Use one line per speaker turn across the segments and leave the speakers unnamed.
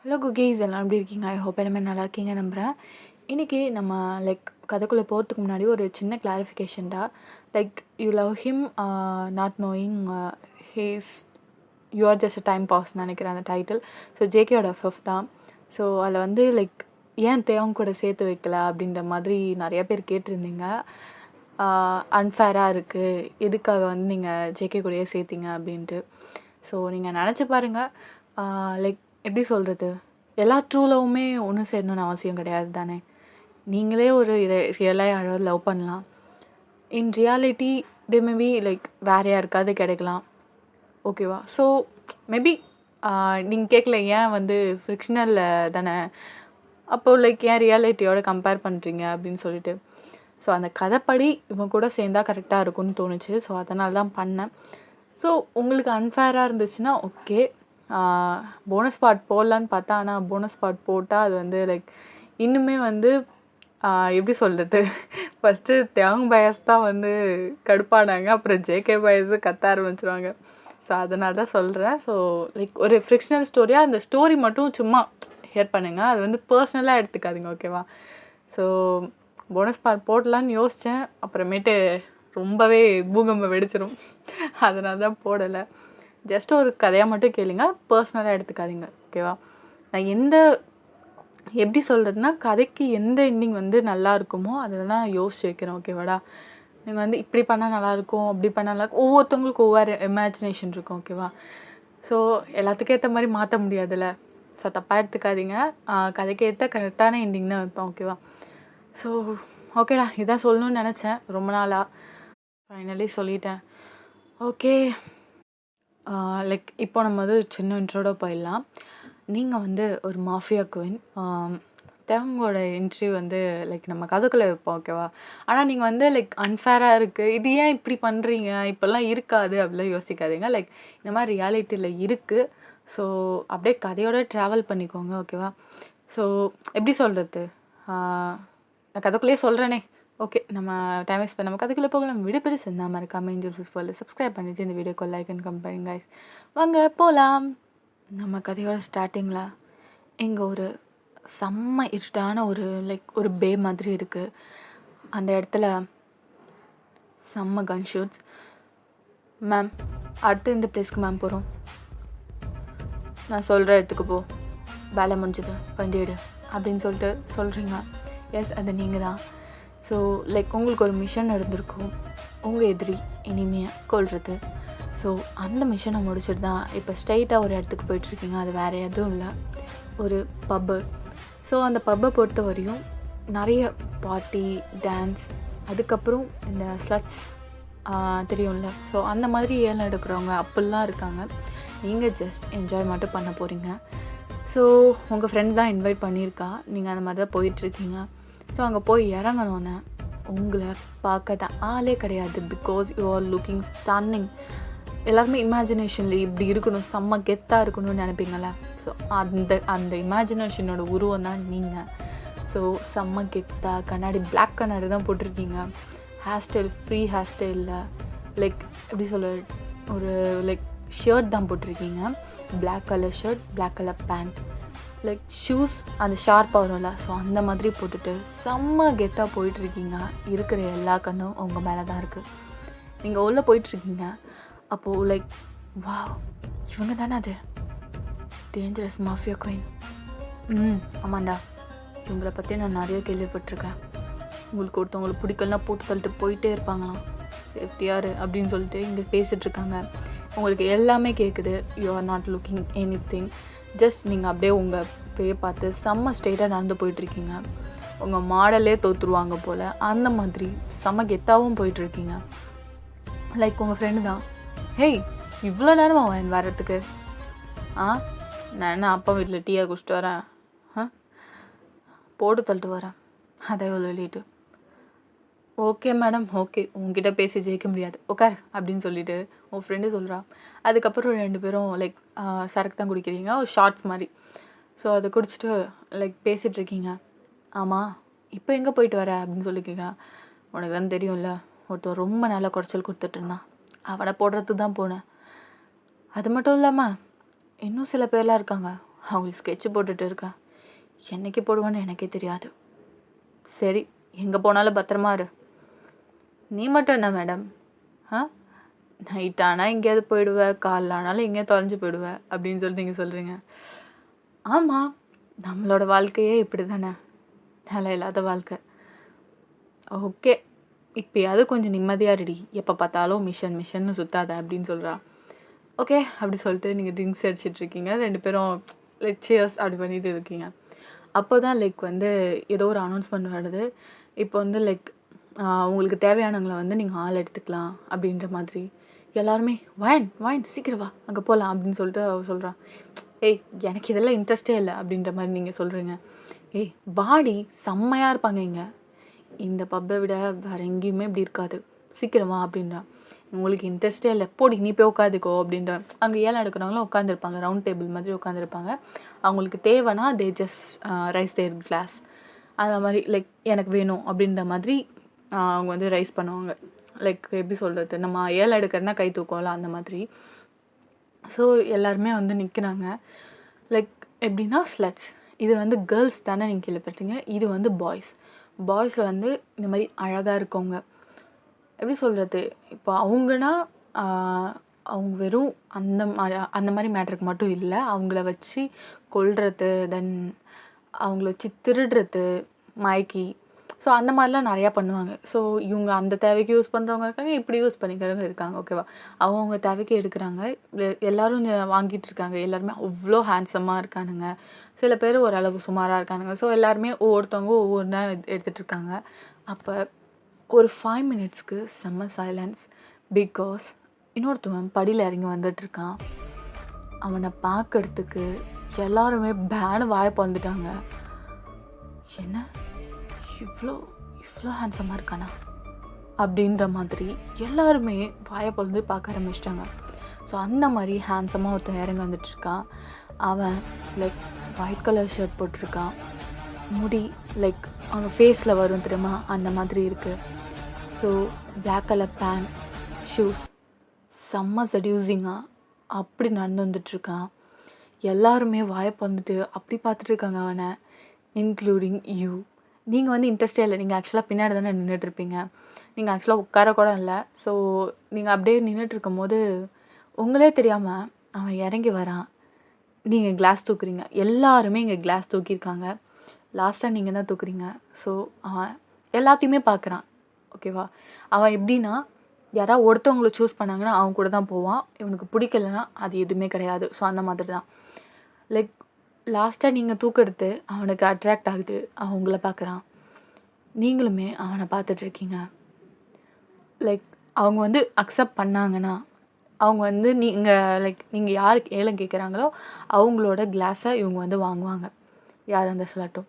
Hello cookies எல்லாம் எப்படி இருக்கீங்க? ஐ ஹோப் எல்லாமே நல்லா இருக்கீங்க நம்புகிறேன். இன்றைக்கி நம்ம கதைக்குள்ளே போகிறதுக்கு முன்னாடி ஒரு சின்ன கிளாரிஃபிகேஷன்டா. You love him not knowing he's you are just a time பாஸ்ன்னு நினைக்கிறேன் அந்த டைட்டில். ஸோ ஜேகேயோட ஃபிஃப்த் தான். ஸோ அதில் ஏன் தேவங்க கூட சேர்த்து வைக்கல அப்படின்ற மாதிரி நிறைய பேர் கேட்டிருந்தீங்க. அன்ஃபேராக இருக்குது, எதுக்காக நீங்கள் ஜேகே கூடயே சேர்த்திங்க அப்படின்ட்டு. ஸோ நீங்கள் நினச்சி பாருங்கள். எப்படி சொல்கிறது, எல்லா ட்ரூ லவ்வுமே ஒன்று சேரணும்னு அவசியம் கிடையாது தானே. நீங்களே ஒரு ரியலாக யாராவது லவ் பண்ணலாம். இன் ரியாலிட்டி தே மேபி வேறு யாருக்காவது கிடைக்கலாம். ஓகேவா? ஸோ மேபி நீங்கள் கேட்கல ஏன் ஃபிக்ஷனலில் தானே, அப்போது ஏன் ரியாலிட்டியோட கம்பேர் பண்ணுறீங்க அப்படின்னு சொல்லிட்டு. ஸோ அந்த கதைப்படி இவங்க கூட சேர்ந்தா கரெக்டாக இருக்கும்னு தோணுச்சு. ஸோ அதனால தான் பண்ணேன். ஸோ உங்களுக்கு அன்ஃபேராக இருந்துச்சுன்னா ஓகே, போனஸ் பார்ட் போடலான்னு பார்த்தா, ஆனால் போனஸ் பார்ட் போட்டால் அது இன்னுமே எப்படி சொல்கிறது, ஃபஸ்ட்டு தியாங் பயஸ் தான் கடுப்பானாங்க, அப்புறம் ஜேகே பயஸு கத்த ஆரம்பிச்சிருவாங்க. ஸோ அதனால தான் சொல்கிறேன். ஸோ ஒரு ஃப்ரிக்ஷனல் ஸ்டோரியாக அந்த ஸ்டோரி மட்டும் சும்மா ஹேர் பண்ணுங்கள், அது பர்சனலாக எடுத்துக்காதீங்க. ஓகேவா? ஸோ போனஸ் பார்ட் போடலான்னு யோசித்தேன், அப்புறமேட்டு ரொம்பவே பூகம்பம் வெடிச்சிடும், அதனால தான் போடலை. ஜஸ்ட் ஒரு கதையாக மட்டும் கேளுங்க, பர்சனலாக எடுத்துக்காதீங்க. ஓகேவா? நான் எப்படி சொல்கிறதுனா, கதைக்கு எந்த எண்டிங் நல்லா இருக்குமோ அதெல்லாம் யோசிச்சு வைக்கிறேன். ஓகேவாடா? நீங்கள் இப்படி பண்ணால் நல்லாயிருக்கும், அப்படி பண்ணால் நல்லாயிருக்கும், ஒவ்வொருத்தவங்களுக்கும் ஒவ்வொரு இமேஜினேஷன் இருக்கும். ஓகேவா? ஸோ எல்லாத்துக்கும் ஏற்ற மாதிரி மாற்ற முடியாதுல்ல. ஸோ தப்பாக எடுத்துக்காதீங்க. கதைக்கு ஏற்ற கரெக்டான எண்டிங் தான் வைப்பேன். ஓகேவா? ஸோ ஓகேடா, இதான் சொல்லணும்னு நினச்சேன் ரொம்ப நாளாக, ஃபைனலி சொல்லிட்டேன். ஓகே, இப்போ நம்ம சின்ன இன்ட்ரோட போயிடலாம். நீங்கள் ஒரு மாஃபியா குயின், தேவங்களோட என்ட்ரி நம்ம கதைக்குள்ளே வைப்போம். ஓகேவா? ஆனால் நீங்கள் அன்ஃபேராக இருக்குது, இது ஏன் இப்படி பண்ணுறீங்க, இப்போல்லாம் இருக்காது அப்படிலாம் யோசிக்காதீங்க. இந்த மாதிரி ரியாலிட்டியில் இருக்குது. ஸோ அப்படியே கதையோட ட்ராவல் பண்ணிக்கோங்க. ஓகேவா? ஸோ எப்படி சொல்கிறது, நான் கதைக்குள்ளேயே சொல்கிறேனே. ஓகே, நம்ம டைம் வேஸ்ட் பண்ணாமல் கதைக்குள்ளே போகலாம். வீடியோ பெருசு இருந்தால் மறக்காமல் ஏஞ்சல்ஸ் ஃபாலோ சப்ஸ்கிரைப் பண்ணிவிட்டு இந்த வீடியோக்கு லைக் அண்ட் கமெண்ட் பண்ணுங்க கைஸ். வாங்க போகலாம். நம்ம கதையோட ஸ்டார்டிங்கில் இங்கே ஒரு செம்ம இருட்டான ஒரு பே மாதிரி இருக்குது. அந்த இடத்துல செம்ம கன் ஷூட்ஸ். மேம், அடுத்து இந்த பிளேஸ்க்கு மேம் போகிறோம், நான் சொல்கிற இடத்துக்கு போ, வேலை முடிஞ்சது, வண்டி எடு அப்படின்னு சொல்லிட்டு சொல்கிறீங்க. எஸ், அது நீங்கள் தான். ஸோ உங்களுக்கு ஒரு மிஷன் நடந்திருக்கும், உங்கள் எதிரி இனிமையாக கொள்வது. ஸோ அந்த மிஷனை முடிச்சுட்டு தான் இப்போ ஸ்ட்ரைட்டாக ஒரு இடத்துக்கு போயிட்டுருக்கீங்க. அது வேறு எதுவும் இல்லை, ஒரு பப்பு. ஸோ அந்த பப்பை பொறுத்த வரையும் நிறைய பார்ட்டி, டான்ஸ், அதுக்கப்புறம் இந்த ஸ்லட்ஸ் தெரியும்ல. ஸோ அந்த மாதிரி ஏழை எடுக்கிறவங்க அப்படிலாம் இருக்காங்க. நீங்கள் ஜஸ்ட் என்ஜாய் மட்டும் பண்ண போகிறீங்க. ஸோ உங்கள் ஃப்ரெண்ட்ஸ் தான் இன்வைட் பண்ணியிருக்கா, நீங்கள் அந்த மாதிரி தான் போயிட்டுருக்கீங்க. ஸோ அங்கே போய் இறங்கணுன்னே உங்களை பார்க்க தான் ஆளே கிடையாது. Because you are looking stunning. எல்லாருமே இமேஜினேஷனில் இப்படி இருக்கணும், செம்ம கெத்தாக இருக்கணும்னு நினைப்பீங்கள. ஸோ அந்த இமேஜினேஷனோட உருவம் தான் நீங்கள். ஸோ செம்ம கெத்தாக கண்ணாடி, பிளாக் கண்ணாடி தான் போட்டிருக்கீங்க. ஹேர் ஸ்டைல் ஃப்ரீ ஹேர் ஸ்டைலில் எப்படி சொல்ல, ஒரு ஷர்ட் தான் போட்டிருக்கீங்க, black colour shirt, black colour pant, shoes அந்த ஷார்ப்பாக வரும்ல, ஸோ அந்த மாதிரி போட்டுட்டு செம்ம கெத்தாக போயிட்டுருக்கீங்க. இருக்கிற எல்லா கண்ணும் உங்கள் மேலே தான் இருக்குது. நீங்கள் உள்ளே போயிட்டுருக்கீங்க. அப்போது வாவ், இவங்க தானே அது டேஞ்சரஸ் மாஃபியா குயின். ஆமாண்டா, இவங்களை பற்றி நான் நிறைய கேள்விப்பட்டிருக்கேன். உங்களுக்கு ஒருத்தவங்களுக்கு பிடிக்கலாம் போட்டு தள்ளிட்டு போயிட்டே இருப்பாங்களாம், சேஃப்டியாரு அப்படின்னு சொல்லிட்டு இங்கே பேசிகிட்ருக்காங்க. உங்களுக்கு எல்லாமே கேட்குது. You are not looking any thing. Just நீங்கள் அப்படியே உங்கள் பேயை பார்த்து செம்ம ஸ்ட்ரெயிட்டாக நடந்து போயிட்டுருக்கீங்க. உங்கள் மாடலே தோற்றுருவாங்க போல், அந்த மாதிரி செம்ம கெத்தாகவும் போயிட்டுருக்கீங்க. உங்கள் ஃப்ரெண்டு தான், ஹேய் இவ்வளோ நேரமா அவன் வரத்துக்கு? நான் என்ன அப்பா வீட்டில் டீயாக குடிச்சிட்டு வரேன், போட்டு தள்ளிட்டு வரேன், அதை இவ்வளோ லேட்டு. ஓகே மேடம், ஓகே, உங்ககிட்ட பேசி ஜெயிக்க முடியாது, உட்கார் அப்படின்னு சொல்லிட்டு உன் ஃப்ரெண்டு சொல்கிறா. அதுக்கப்புறம் 2 பேரும் சரக்கு தான் குடிக்கிறீங்க, ஒரு ஷார்ட்ஸ் மாதிரி. ஸோ அதை குடிச்சிட்டு பேசிகிட்ருக்கீங்க. ஆமாம், இப்போ எங்கே போயிட்டு வர அப்படின்னு சொல்லி கேட்குறான். உனக்கு தான் தெரியும்ல, ஒருத்தர் ரொம்ப நல்லா குறைச்சல் கொடுத்துட்ருந்தான், அவனை போடுறதுக்கு தான் போனேன். அது மட்டும் இல்லாமல் இன்னும் சில பேர்லாம் இருக்காங்க, அவங்களுக்கு ஸ்கெட்ச் போட்டுட்டு இருக்கேன். என்னைக்கு போடுவேன்னு எனக்கே தெரியாது. சரி, எங்கே போனாலும் பத்திரமா இரு. நீ மட்டும் என்ன மேடம், நைட் ஆனால் எங்கேயாவது போயிடுவேன், காலைல ஆனாலும் எங்கேயாவது தொலைஞ்சு போயிடுவேன் அப்படின்னு சொல்லிட்டு நீங்கள் சொல்கிறீங்க. ஆமாம், நம்மளோட வாழ்க்கையே இப்படி தானே, நிலை இல்லாத வாழ்க்கை. ஓகே, இப்போயாவது கொஞ்சம் நிம்மதியாக இருடி, எப்போ பார்த்தாலும் மிஷன்னு சுத்தாத அப்படின்னு சொல்கிறா. ஓகே அப்படி சொல்லிட்டு நீங்கள் ட்ரிங்க்ஸ் அடிச்சிட்ருக்கீங்க, 2 பேரும் லைக் சியர்ஸ் அப்படி பண்ணிட்டு இருக்கீங்க. அப்போ தான் லைக் ஏதோ ஒரு அனௌன்ஸ்மெண்ட் வருது. இப்போ லைக் உங்களுக்கு தேவையானவங்களை நீங்கள் ஆள் எடுத்துக்கலாம் அப்படின்ற மாதிரி. எல்லாருமே வாயின் சீக்கிரம் வா அங்கே போகலாம் அப்படின்னு சொல்லிட்டு அவள் சொல்கிறான். ஏய் எனக்கு இதெல்லாம் இன்ட்ரெஸ்டே இல்லை அப்படின்ற மாதிரி நீங்கள் சொல்கிறீங்க. ஏய் வாடி, செம்மையாக இருப்பாங்க இங்கே, இந்த பப்பை விட வேறு எங்கேயுமே இப்படி இருக்காது, சீக்கிரமா அப்படின்றா. உங்களுக்கு இன்ட்ரெஸ்டே இல்லை, போடி நீ போய் உட்காந்துக்கோ அப்படின்ற. அங்கே ஏலம் எடுக்கிறவங்களும் உட்காந்துருப்பாங்க, ரவுண்ட் டேபிள் மாதிரி உட்காந்துருப்பாங்க. அவங்களுக்கு தேவைன்னா they just raise their glass, அந்த மாதிரி லைக் எனக்கு வேணும் அப்படின்ற மாதிரி அவங்க ரைஸ் பண்ணுவாங்க. லைக் எப்படி சொல்கிறது, நம்ம ஏலம் எடுக்கிறனா கை தூக்கம்ல அந்த மாதிரி. ஸோ எல்லாருமே நிற்கிறாங்க. லைக் எப்படின்னா ஸ்லட்ஸ், இது கேர்ள்ஸ் தானே நீங்கள் கேள்விப்பட்டீங்க, இது பாய்ஸ். பாய்ஸில் இந்த மாதிரி அழகாக இருக்கவங்க, எப்படி சொல்கிறது, இப்போ அவங்கன்னா அவங்க வெறும் அந்த மாதிரி மேட்ருக்கு மட்டும் இல்லை, அவங்கள வச்சு கொல்றது, தென் அவங்கள வச்சு திருடுறது, மயக்கி, ஸோ அந்த மாதிரிலாம் நிறையா பண்ணுவாங்க. ஸோ இவங்க அந்த தேவைக்கு யூஸ் பண்ணுறவங்க இருக்காங்க, இப்படி யூஸ் பண்ணிக்கிறவங்க இருக்காங்க. ஓகேவா, அவங்க தேவைக்கு எடுக்கிறாங்க. எல்லோரும் வாங்கிட்டு இருக்காங்க. எல்லாருமே அவ்வளோ ஹேண்ட்ஸமாக இருக்கானுங்க. சில பேர் ஓரளவு சுமாராக இருக்கானுங்க. ஸோ எல்லாருமே ஒவ்வொருத்தவங்க ஒவ்வொன்றா எடுத்துகிட்டு இருக்காங்க. அப்போ ஒரு 5 மினிட்ஸ்க்கு செம்ம சைலன்ஸ். பிகாஸ் இன்னொருத்தவன் படியில் இறங்கி வந்துட்டுருக்கான். அவனை பார்க்கறதுக்கு எல்லாருமே பேனு வாயை பிறந்துட்டாங்க. என்ன இவ்வளோ ஹேண்ட்ஸமாக இருக்கானா அப்படின்ற மாதிரி எல்லாருமே வாயை பிறந்து பார்க்க ஆரம்பிச்சிட்டாங்க. ஸோ அந்த மாதிரி ஹேண்ட்ஸமாக ஒருத்தன் இறங்கி வந்துட்டுருக்கான். அவன் லைக் ஒயிட் கலர் ஷர்ட் போட்டிருக்கான், முடி லைக் அவங்க ஃபேஸில் வரும் தெரியுமா அந்த மாதிரி இருக்குது. So black colour pant, shoes, செம்ம செடியூசிங்காக அப்படி நடந்து வந்துட்டுருக்கான். எல்லாருமே வாயை பிறந்துட்டு அப்படி பார்த்துட்ருக்காங்க அவனை, இன்க்ளூடிங் யூ. நீங்கள் இன்ட்ரெஸ்டே இல்லை, நீங்கள் ஆக்சுவலாக பின்னாடி தானே நின்றுட்டுருப்பீங்க, நீங்கள் ஆக்சுவலாக உட்கார கூட இல்லை. ஸோ நீங்கள் அப்படியே நின்றுட்டுருக்கும் போது உங்களே தெரியாமல் அவன் இறங்கி வரான். நீங்கள் கிளாஸ் தூக்குறீங்க, எல்லாருமே இங்கே கிளாஸ் தூக்கியிருக்காங்க, லாஸ்ட்டாக நீங்கள் தான் தூக்குறீங்க. ஸோ அவன் எல்லாத்தையுமே பார்க்குறான். ஓகேவா, அவன் எப்படின்னா யாராவது ஒருத்தவங்களை சூஸ் பண்ணாங்கன்னா அவன் கூட தான் போவான், இவனுக்கு பிடிக்கலன்னா அது எதுவுமே கிடையாது. ஸோ அந்த மாதிரி தான் லைக் லாஸ்ட்டாக நீங்கள் தூக்கெடுத்து அவனுக்கு அட்ராக்ட் ஆகுது, அவன் உங்களை பார்க்குறான், நீங்களுமே அவனை பார்த்துட்ருக்கீங்க. லைக் அவங்க அக்செப்ட் பண்ணாங்கன்னா அவங்க நீங்கள் யாருக்கு ஏலம் கேட்குறாங்களோ அவங்களோட கிளாஸை இவங்க வாங்குவாங்க, யார் அந்த ஸ்லட்டும்.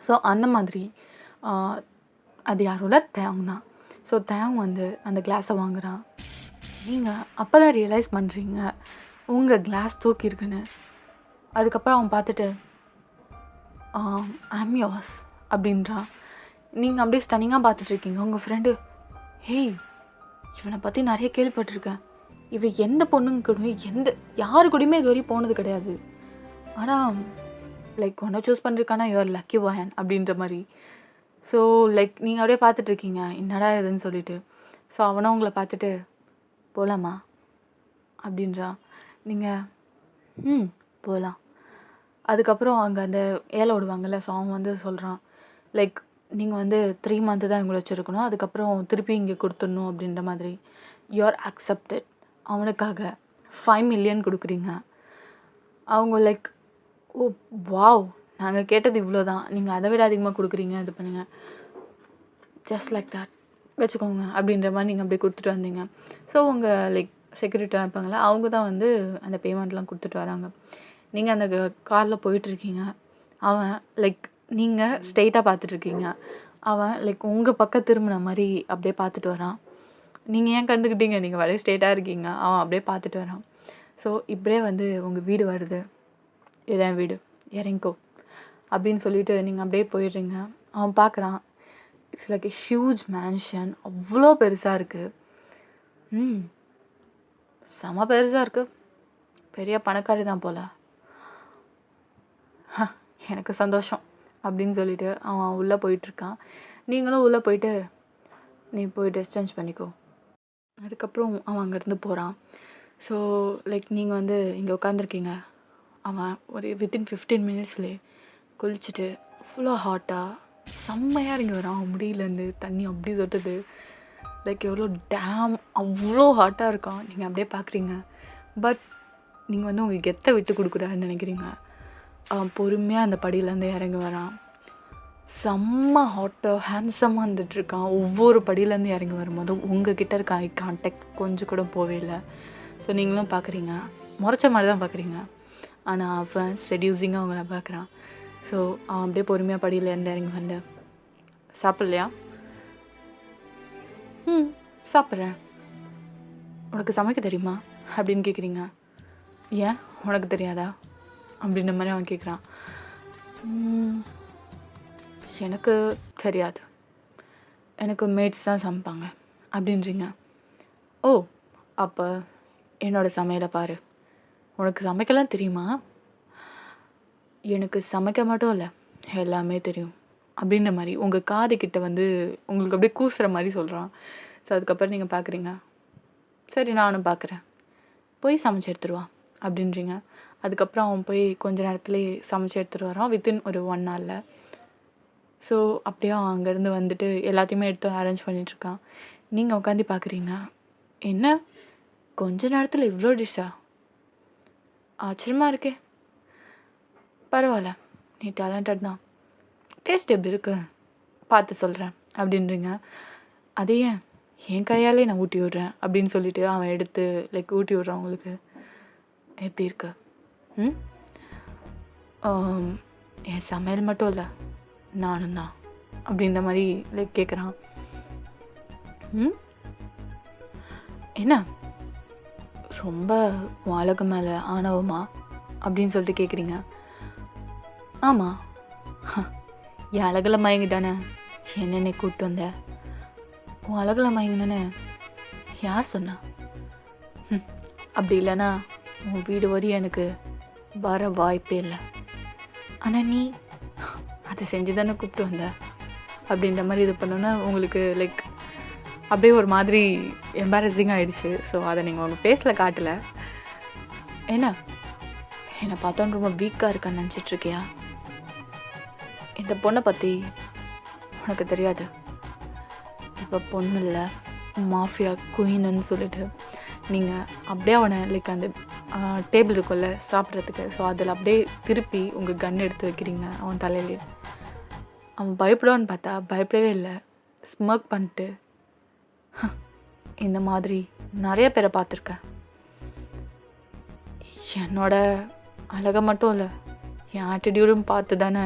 ஸோ அந்த மாதிரி அது யாரோட தேவங்க தான். ஸோ தேவங்க அந்த கிளாஸை வாங்குகிறான். நீங்கள் அப்போ தான் ரியலைஸ் பண்ணுறீங்க உங்கள் கிளாஸ் தூக்கியிருக்குன்னு. அதுக்கப்புறம் அவன் பார்த்துட்டு ஐம் யோர்ஸ் அப்படின்றான். நீங்கள் அப்படியே ஸ்டன்னிங்காக பார்த்துட்ருக்கீங்க. உங்கள் ஃப்ரெண்டு, ஹேய் இவனை பற்றி நிறைய கேள்விப்பட்டிருக்கேன், இவன் எந்த பொண்ணுங்க கூட யாரு கூடயுமே இது வரையும் போனது கிடையாது, ஆனால் லைக் ஒன்றை சூஸ் பண்ணிருக்கானா யுவர் லக்கி பாயன் அப்படின்ற மாதிரி. ஸோ லைக் நீங்கள் அப்படியே பார்த்துட்ருக்கீங்க என்னடா இதுன்னு சொல்லிட்டு. ஸோ அவனும் உங்களை பார்த்துட்டு போகலாமா அப்படின்றான். நீங்கள் போகலாம். அதுக்கப்புறம் அங்கே அந்த ஏலம் விடுவாங்கள்ல, ஸோ அவன் சொல்கிறான் லைக் நீங்கள் 3 மந்த்து தான் இவங்களை வச்சுருக்கணும், அதுக்கப்புறம் திருப்பி இங்கே கொடுத்துடணும் அப்படின்ற மாதிரி. You're accepted. அவனுக்காக 5 மில்லியன் கொடுக்குறீங்க. அவங்க லைக் ஓ வாவ், நாங்கள் கேட்டது இவ்வளோ தான், நீங்கள் அதை விட அதிகமாக கொடுக்குறீங்க, இது பண்ணுங்க, ஜஸ்ட் லைக் தட் வச்சுக்கோங்க அப்படின்ற மாதிரி நீங்கள் அப்படியே கொடுத்துட்டு வந்தீங்க. ஸோ உங்கள் லைக் செக்யூரிட்டியாக இருப்பாங்களே அவங்க தான் அந்த பேமெண்ட்லாம் கொடுத்துட்டு வராங்க. நீங்கள் அந்த காரில் போயிட்டுருக்கீங்க. அவன் லைக் நீங்கள் ஸ்ட்ரெயிட்டாக பார்த்துட்ருக்கீங்க, அவன் லைக் உங்கள் பக்கம் திரும்பின மாதிரி அப்படியே பார்த்துட்டு வரான். நீங்கள் ஏன் கண்டுக்கிட்டீங்க, நீங்கள் வழியே ஸ்ட்ரெயிட்டாக இருக்கீங்க, அவன் அப்படியே பார்த்துட்டு வரான். ஸோ இப்படியே உங்கள் வீடு வருது, இதான் வீடு, இறங்கிக்கோ அப்படின்னு சொல்லிட்டு நீங்கள் அப்படியே போயிடுறீங்க. அவன் பார்க்குறான், it's like a huge mansion, அவ்வளோ பெருசாக இருக்குது. செம பெருசாக இருக்குது, பெரிய பணக்காரி தான் போல். எனக்கு சந்தோஷம் அப்படின்னு சொல்லிட்டு அவன் உள்ளே போயிட்டுருக்கான். நீங்களும் உள்ளே போயிட்டு நீ போய் ட்ரெஸ் சேஞ்ச் பண்ணிக்கோ. அதுக்கப்புறம் அவன் அங்கேருந்து போகிறான். ஸோ லைக் நீங்கள் வந்து இங்கே உட்காந்துருக்கீங்க. அவன் ஒரு வித்தின் 15 மினிட்ஸ்லேயே குளிச்சுட்டு ஃபுல்லாக ஹாட்டாக செம்மையாக இறங்கி வரான். அவன் முடியிலேருந்து தண்ணி அப்படி சொட்டுது. லைக் எவ்வளோ டேம் அவ்வளோ ஹாட்டாக இருக்கான். நீங்கள் அப்படியே பார்க்குறீங்க. பட் நீங்கள் வந்து உங்களுக்கு கெத்தை விட்டு கொடுக்கூடாதுன்னு நினைக்கிறீங்க. அவன் பொறுமையாக அந்த படியிலேருந்து இறங்கி வரான். செம்ம ஹாட்டாக ஹேண்ட்ஸமாக இருந்துகிட்ருக்கான். ஒவ்வொரு படியிலேருந்து இறங்கி வரும்போதும் உங்கள் கிட்ட இருக்க ஐ கான்டாக்ட் கொஞ்சம் கூட போவே இல்லை. ஸோ நீங்களும் பார்க்குறீங்க, முறைச்ச மாதிரி தான் பார்க்குறீங்க. ஆனால் அவன் செடியூசிங்காக அவங்கள பார்க்குறான். ஸோ அவன் அப்படியே பொறுமையாக படியிலேருந்து இறங்கி வந்து, சாப்பிட்லையா? சாப்பிட்றேன். உனக்கு சமைக்க தெரியுமா அப்படின்னு கேட்குறீங்க. ஏன் உனக்கு தெரியாதா அப்படின்ற மாதிரி அவன் கேட்குறான். எனக்கு தெரியாது, எனக்கு மேட்ஸ் தான் சமைப்பாங்க அப்படின்றீங்க. ஓ, அப்போ என்னோடய சமையலை பாரு. உனக்கு சமைக்கலாம் தெரியுமா? எனக்கு சமைக்க மட்டும் இல்லை, எல்லாமே தெரியும் அப்படின்ற மாதிரி உங்கள் காது கிட்ட வந்து உங்களுக்கு அப்படியே கூசுகிற மாதிரி சொல்கிறான். ஸோ அதுக்கப்புறம் நீங்கள் பார்க்குறீங்க. சரி நானும் பார்க்குறேன், போய் சமைச்சு எடுத்துருவான் அப்படின்றீங்க. அதுக்கப்புறம் அவன் போய் கொஞ்ச நேரத்துலேயே சமைச்சு எடுத்துகிட்டு வரான், வித்தின் ஒரு 1 hourல. ஸோ அப்படியே அவன் அங்கேருந்து வந்துட்டு எல்லாத்தையுமே எடுத்து அரேஞ்ச் பண்ணிகிட்ருக்கான். நீங்கள் உட்காந்து பார்க்குறீங்க. என்ன கொஞ்ச நேரத்தில் இவ்வளோ டிஷ்ஷா? ஆச்சரியமாக இருக்கே. பரவாயில்ல, நீ டேலண்டட் தான். டேஸ்ட் எப்படி இருக்கு பார்த்து சொல்கிறேன் அப்படின்றீங்க. அதே என் கையாலே நான் ஊட்டி விட்றேன் அப்படின்னு சொல்லிட்டு அவன் எடுத்து லைக் ஊட்டி விட்றான். உங்களுக்கு எப்படி இருக்கு? என் சமையல் மட்டும் இல்லை, நானும் தான் அப்படின்ற மாதிரி லைக் கேட்குறான். என்ன ரொம்ப அழகு மேலே ஆணவமா அப்படின்னு சொல்லிட்டு கேட்குறீங்க. ஆமாம், என் அழகில் மயங்கி தானே என்னென்ன கூப்பிட்டு வந்த? உன் அழகில் மயங்கினே யார் சொன்னா? அப்படி இல்லைன்னா உன் வீடு வரையும் எனக்கு வர வாய்ப்பே இல்லை. ஆனால் நீ அதை செஞ்சு தானே கூப்பிட்டு வந்த அப்படின்ற மாதிரி இது பண்ணோன்னா உங்களுக்கு லைக் அப்படியே ஒரு மாதிரி எம்பாரசிங் ஆகிடுச்சு. ஸோ அதை நீங்கள் உங்கள் ஃபேஸில் காட்டலை. என்ன என்னை பார்த்தோன்னு ரொம்ப வீக்காக இருக்கான்னு நினச்சிட்ருக்கியா? இந்த பொண்ணை பற்றி உனக்கு தெரியாது. இப்போ பொண்ணு இல்லை, மாஃபியா குயின்னு சொல்லிட்டு நீங்கள் அப்படியே அவனை லைக் அந்த டேபிள் இருக்கும்ல சாப்பிட்றதுக்கு, ஸோ அதில் அப்படியே திருப்பி உங்கள் கன் எடுத்து வைக்கிறீங்க அவன் தலையிலே. அவன் பயப்படுவான்னு பார்த்தா பயப்படவே இல்லை, ஸ்மோக் பண்ணிட்டு. இந்த மாதிரி நிறைய பேரை பார்த்துருக்கேன். என்னோட அழகை மட்டும் இல்லை, என் ஆட்டிடியூடும் பார்த்து தானே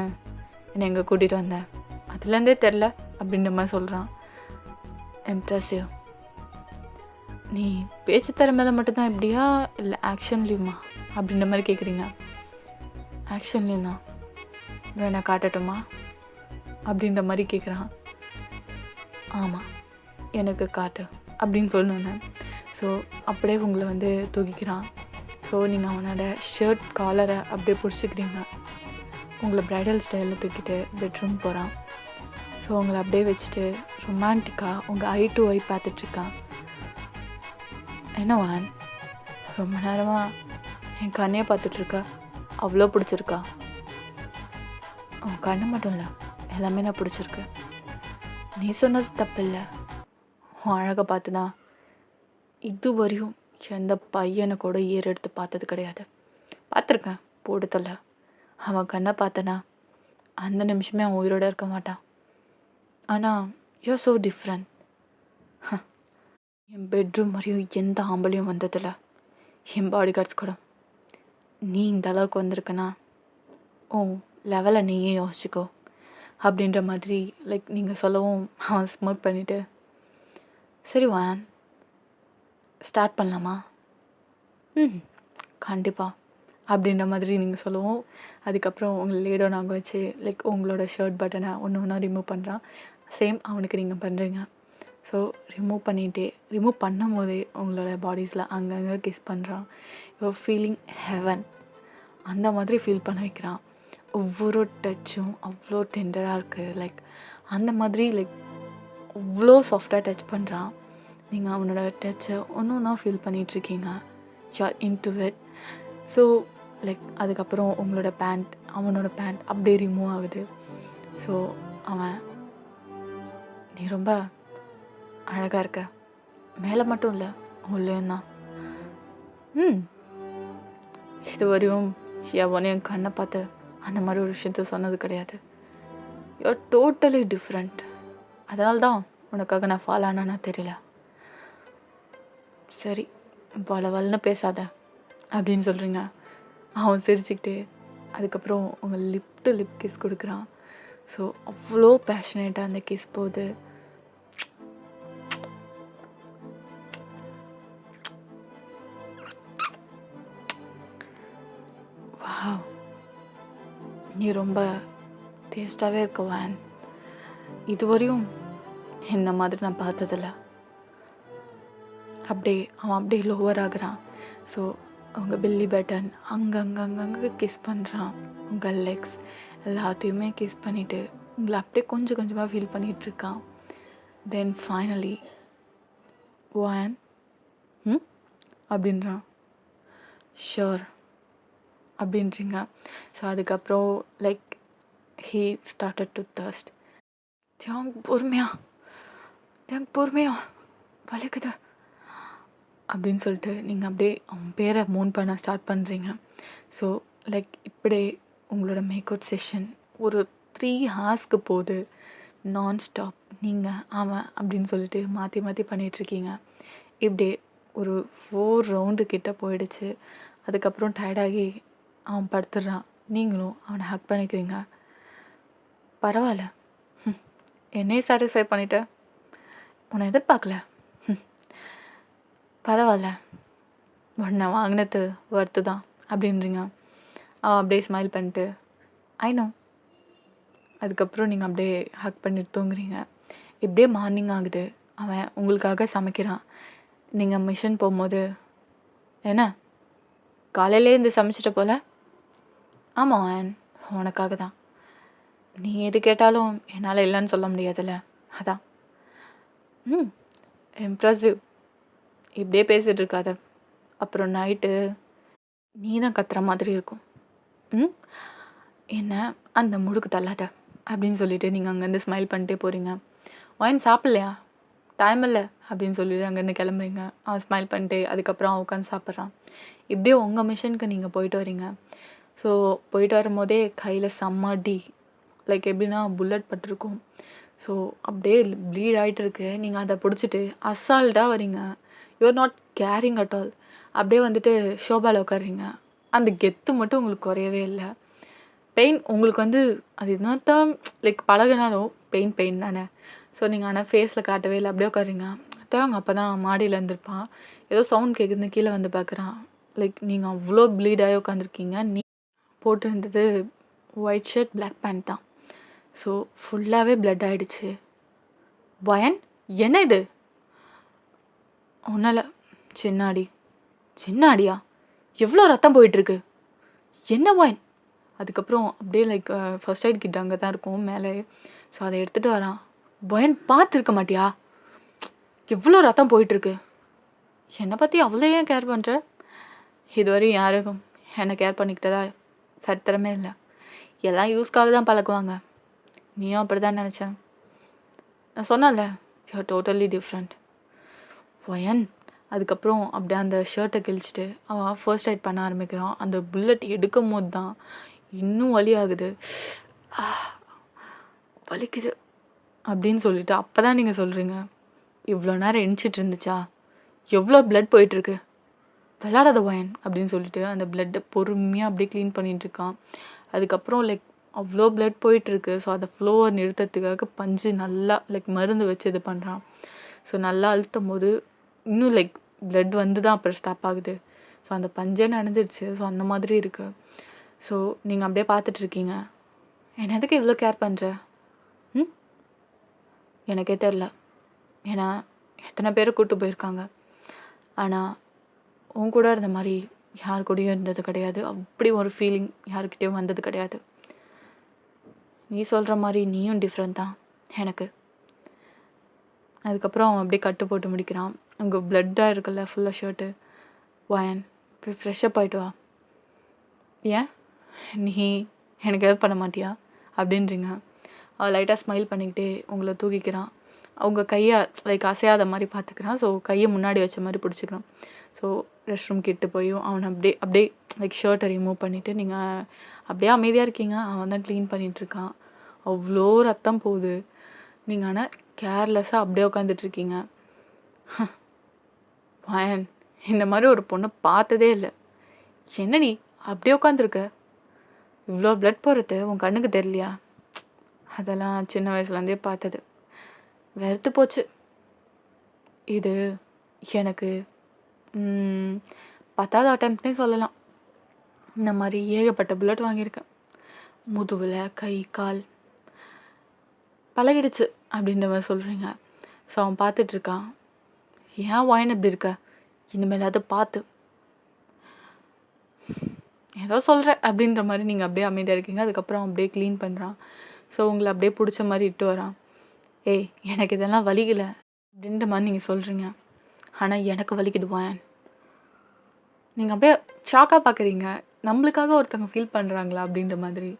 என்னை எங்கே கூட்டிகிட்டு வந்தேன். அதுலேருந்தே தெரில அப்படின்ற மாதிரி சொல்கிறான். இம்ப்ரெசிவ். நீ பேச்சு திறமையில மட்டும்தான் இப்படியா இல்லை ஆக்ஷன்லேயுமா அப்படின்ற மாதிரி கேட்குறீங்க. ஆக்ஷன்லேயும் தான். வேணா காட்டட்டுமா அப்படின்ற மாதிரி கேட்குறான். ஆமாம், எனக்கு காட்டு அப்படின்னு சொல்லணுன்னு. ஸோ அப்படியே உங்களை வந்து தூக்கிக்கிறான். ஸோ நீங்கள் அவனோட ஷர்ட் காலரை அப்படியே பிடிச்சிக்கிறீங்க. உங்களை ப்ரைடல் ஸ்டைலில் தூக்கிட்டு பெட்ரூம் போகிறான். ஸோ உங்களை அப்படியே வச்சுட்டு ரொமான்டிக்காக உங்கள் ஐ டு ஐ பார்த்துட்ருக்கான். என்ன வான், ரொம்ப நேரமாக என் கண்ணையே பார்த்துட்ருக்கா? அவ்வளோ பிடிச்சிருக்கா? உன் கண்ணு மட்டும் இல்லை, எல்லாமே நான் பிடிச்சிருக்கு. நீ சொன்னது தப்பு இல்லை. உன் அழகை பார்த்து தான் இது வரையும் எந்த பையனை கூட ஏறெடுத்து பார்த்தது கிடையாது. பார்த்துருக்கேன் போடுதல்ல. அவன் கண்ணை பார்த்தனா அந்த நிமிஷமே அவன் உயிரோடு இருக்க மாட்டான். ஆனால் you are so different. N bedroom வரையும் எந்த ஆம்பளையும் வந்ததில்ல, என் பாடி கார்ட்ஸ் கூட. நீ இந்த அளவுக்கு வந்திருக்கனா ஓ லெவலை நீயே யோசிச்சுக்கோ அப்படின்ற மாதிரி லைக் நீங்கள் சொல்லவும் அவன் ஸ்மோக் பண்ணிவிட்டு சரி வான் ஸ்டார்ட் பண்ணலாமா? கண்டிப்பாக அப்படின்ற மாதிரி நீங்கள் சொல்லவும் அதுக்கப்புறம் உங்களை லேடோ நாங்கள் வச்சு லைக் உங்களோட ஷர்ட் பட்டனை ஒன்று ஒன்றா ரிமூவ் பண்ணுறான். சேம் அவனுக்கு நீங்கள் பண்ணுறீங்க. ஸோ ரிமூவ் பண்ணும் போதே உங்களோட பாடிஸில் அங்கங்கே கிஸ் பண்ணுறான். யூ ஃபீலிங் ஹெவன் அந்த மாதிரி ஃபீல் பண்ண வைக்கிறான். ஒவ்வொரு டச்சும் அவ்வளோ டெண்டராக இருக்குது. லைக் அந்த மாதிரி லைக் அவ்வளோ சாஃப்டாக டச் பண்ணுறான். நீங்கள் அவனோட டச்சை ஒன்று ஒன்றா ஃபீல் பண்ணிகிட்ருக்கீங்க. You're into it. So like அதுக்கப்புறம் உங்களோட அவனோட பேண்ட் அப்படியே ரிமூவ் ஆகுது. ஸோ அவன், நீ ரொம்ப அழகாக இருக்க, மேலே மட்டும் இல்லை உள்ளேயும் தான். இது வரையும் எவனையும் கண்ணை பார்த்து அந்த மாதிரி ஒரு விஷயத்த சொன்னது கிடையாது. You're totally different. அதனால தான் உனக்காக நான் ஃபாலோ ஆனானா தெரியல. சரி, வளன்னு பேசாத அப்படின்னு சொல்கிறீங்க. அவன் சிரிச்சுக்கிட்டே அதுக்கப்புறம் உங்கள் லிப் டு லிப் கிஸ் கொடுக்குறான். ஸோ அவ்வளோ பேஷனேட்டாக அந்த கிஸ் போகுது. வாவ், நீ ரொம்ப டேஸ்டாகவே இருக்க வேன். இதுவரையும் இந்த மாதிரி நான் பார்த்ததில்ல. அவன் அப்படியே லோவர் ஆகுறான். ஸோ அவங்க பெல்லி பட்டன் அங்கங்கே கிஸ் பண்ணுறான். உங்கள் லெக்ஸ் எல்லாத்தையுமே கிஸ் பண்ணிவிட்டு உங்களை அப்படியே கொஞ்சம் கொஞ்சமாக ஃபீல் பண்ணிகிட்ருக்கான். தென் ஃபைனலி வேன் அப்படின்றான். ஷோர் அப்படின்றீங்க. ஸோ அதுக்கப்புறம் like he started to thirst. பொறுமையா வலிக்குது அப்படின்னு சொல்லிட்டு நீங்கள் அப்படியே அவன் பேரை மூன் பண்ண ஸ்டார்ட் பண்ணுறீங்க. ஸோ லைக் இப்படியே உங்களோட மேக் அவுட் செஷன் ஒரு 3 ஹார்ஸ்க்கு போகுது நான் ஸ்டாப். நீங்கள் அவன் அப்படின்னு சொல்லிட்டு மாற்றி மாற்றி பண்ணிகிட்ருக்கீங்க. இப்படியே ஒரு 4 ரவுண்டு கிட்ட போயிடுச்சு. அதுக்கப்புறம் டயர்டாகி அவன் படுத்துடுறான். நீங்களும் அவனை ஹக் பண்ணிக்கிறீங்க. பரவாயில்ல, என்னையே சாட்டிஸ்ஃபை பண்ணிட்டேன், உன்னை எதிர்பார்க்கல, பரவாயில்ல, உன்னை வாங்கினது ஒர்த்து தான் அப்படின்றீங்க. அவன் அப்படியே ஸ்மைல் பண்ணிட்டு ஐ நோ. அதுக்கப்புறம் நீங்கள் அப்படியே ஹக் பண்ணிட்டு தூங்குறீங்க. இப்படியே மார்னிங் ஆகுது. அவன் உங்களுக்காக சமைக்கிறான். நீங்கள் மிஷன் போகும்போது, என்ன காலையிலே இருந்து சமைச்சிட்ட போல்? ஆமாம் அவன் உனக்காக தான். நீ எது கேட்டாலும் என்னால் இல்லைன்னு சொல்ல முடியாதுல்ல, அதான். இம்ப்ரெசிவ். இப்படியே பேசிகிட்டு இருக்காத, அப்புறம் நைட்டு நீ தான் கத்துற மாதிரி இருக்கும். என்ன அந்த முடுக்கு தள்ளாத அப்படின்னு சொல்லிட்டு நீங்கள் அங்கேருந்து ஸ்மைல் பண்ணிட்டே போகிறீங்க. ஒயின் சாப்பிட்லையா, டைம் இல்லை அப்படின்னு சொல்லிட்டு அங்கேருந்து கிளம்புறீங்க. அவன் ஸ்மைல் பண்ணிட்டு அதுக்கப்புறம் அவன் உட்காந்து சாப்பிட்றான். இப்படியே உங்கள் மிஷனுக்கு நீங்கள் போயிட்டு வரீங்க. ஸோ போயிட்டு வரும்போதே கையில் செம்மடி லைக் எப்படின்னா புல்லட் பட்டிருக்கும். ஸோ அப்படியே ப்ளீட் ஆகிட்டு இருக்கு. நீங்கள் அதை பிடிச்சிட்டு அசால்ட்டாக வரீங்க. You're not caring at all. அப்படியே வந்துட்டு ஷோபாவில் உட்காடுறீங்க. அந்த கெத்து மட்டும் உங்களுக்கு குறையவே இல்லை. பெயின் உங்களுக்கு வந்து அது என்னத்தான் லைக் பழகினாலும் பெயின் தானே. ஸோ நீங்கள் ஆனால் ஃபேஸில் காட்டவே இல்லை. அப்படியே உட்காடுறீங்க. அவங்க அப்போ தான் மாடியில் இருந்திருப்பான். ஏதோ சவுண்ட் கேட்குதுன்னு கீழே வந்து பார்க்குறான். லைக் நீங்கள் அவ்வளோ ப்ளீடாகி உட்காந்துருக்கீங்க. நீ போட்டிருந்தது ஒயிட் ஷர்ட் பிளாக் பேண்ட் தான். ஸோ ஃபுல்லாகவே பிளட் ஆகிடுச்சு. பயன், என்ன இது? ஒன்றும் இல்லை, சின்ன அடியா? எவ்வளோ ரத்தம் போயிட்டுருக்கு? என்ன பயன்? அதுக்கப்புறம் அப்படியே லைக் ஃபர்ஸ்ட் எய்ட் கிட்ட அங்கே தான் இருக்கும் மேலே. ஸோ அதை எடுத்துகிட்டு வரான். பயன், பார்த்துருக்க மாட்டியா எவ்வளோ ரத்தம் போயிட்டுருக்கு? என்னை பற்றி அவ்வளோ ஏன் கேர் பண்ணுற? இதுவரையும் யாருக்கும் என்னை கேர் பண்ணிக்கிட்டதா சரித்திரமே இல்லை. எல்லாம் யூஸ்க்காக தான் பழக்குவாங்க. நீயும் அப்படி தான் நினச்சேன். நான் சொன்னேன்ல, யூஆர் டோட்டலி டிஃப்ரெண்ட். ஒயன். அதுக்கப்புறம் அப்படியே அந்த ஷர்ட்டை கிழிச்சிட்டு அவன் ஃபர்ஸ்ட் எய்ட் பண்ண ஆரம்பிக்கிறான். அந்த புல்லட் எடுக்கும் போது தான் இன்னும் வலி ஆகுது. வலிக்குது அப்படின்னு சொல்லிட்டு அப்போ தான் நீங்கள் சொல்கிறீங்க, இவ்வளோ நேரம் எணிச்சிட்டு இருந்துச்சா, எவ்வளோ பிளட் போயிட்டுருக்கு, விளாடாத ஒயன் அப்படின்னு சொல்லிட்டு அந்த பிளட்டை பொறுமையாக அப்படியே க்ளீன் பண்ணிகிட்ருக்கான். அதுக்கப்புறம் லைக் அவ்வளோ பிளட் போயிட்டுருக்கு. ஸோ அதை ஃப்ளோவை நிறுத்தத்துக்காக பஞ்சு நல்லா லைக் மருந்து வச்சு இது பண்ணுறான். ஸோ நல்லா அழுத்தும் போது இன்னும் லைக் பிளட் வந்து தான் அப்புறம் ஸ்டாப் ஆகுது. ஸோ அந்த பஞ்சே நடந்துடுச்சு. ஸோ அந்த மாதிரி இருக்குது. ஸோ நீங்கள் அப்படியே பார்த்துட்ருக்கீங்க. என்னை எதுக்கு இவ்வளோ கேர் பண்ணுற? எனக்கே தெரில. ஏன்னா எத்தனை பேரை கூப்பிட்டு போயிருக்காங்க, ஆனால் உன் கூட இருந்த மாதிரி யார் கூடயும் இருந்தது கிடையாது. அப்படி ஒரு ஃபீலிங் யாருக்கிட்டேயும் வந்தது கிடையாது. நீ சொல்கிற மாதிரி நீயும் டிஃப்ரெண்ட் தான் எனக்கு. அதுக்கப்புறம் அவன் அப்படியே கட்டு போட்டு முடிக்கிறான். அங்கே பிளட்டாக இருக்குல்ல ஃபுல்லாக ஷர்ட்டு. வயன் போய் ஃப்ரெஷ்ஷப் ஆகிட்டு வா. ஏன் நீ எனக்கு ஹெல்ப் பண்ண மாட்டியா அப்படின்றீங்க. அவள் லைட்டாக ஸ்மைல் பண்ணிக்கிட்டே உங்களை தூக்கிக்கிறான். அவங்க கையை லைக் அசையாத மாதிரி பார்த்துக்கிறான். ஸோ கையை முன்னாடி வச்ச மாதிரி பிடிச்சிக்கிறான். ஸோ ரெஸ்ட் ரூம் கிட்ட போயும் அவனை அப்படியே அப்படியே லைக் ஷர்ட்டை ரிமூவ் பண்ணிவிட்டு நீங்கள் அப்படியே அமைதியாக இருக்கீங்க. அவன் தான் க்ளீன் பண்ணிகிட்ருக்கான். அவ்வளோ ரத்தம் போகுது. நீங்கள் ஆனால் கேர்லெஸ்ஸாக அப்படியே உட்காந்துட்ருக்கீங்க. வயன் இந்த மாதிரி ஒரு பொண்ணை பார்த்ததே இல்லை. என்னடி அப்படியே உட்காந்துருக்க? இவ்வளோ பிளட் போகிறது உன் கண்ணுக்கு தெரியலையா? அதெல்லாம் சின்ன வயசுலேருந்தே பார்த்தது, வெறுத்து போச்சு. இது எனக்கு 10வது அட்டெம்ப்ட்னே சொல்லலாம். இந்த மாதிரி ஏகப்பட்ட புல்லட் வாங்கியிருக்கேன். முதுகில், கை, கால் பழகிடுச்சு அப்படின்ற மாதிரி சொல்கிறீங்க. ஸோ அவன் பார்த்துட்ருக்கான். ஏன் வாயின் இப்படி இருக்க? இனிமேல் அதை பார்த்து ஏதோ சொல்கிற அப்படின்ற மாதிரி நீங்கள் அப்படியே அமைதியாக இருக்கீங்க. அதுக்கப்புறம் அப்படியே க்ளீன் பண்ணுறான். ஸோ உங்களை அப்படியே பிடிச்ச மாதிரி இட்டு வரான். ஏய் எனக்கு இதெல்லாம் வலிக்கலை அப்படின்ற மாதிரி நீங்கள் சொல்கிறீங்க. ஆனால் எனக்கு வலிக்குது வாயன். நீங்கள் அப்படியே ஷாக்காக பார்க்குறீங்க. நம்மளுக்காக ஒருத்தவங்க ஃபீல் பண்ணுறாங்களா அப்படின்ற மாதிரி.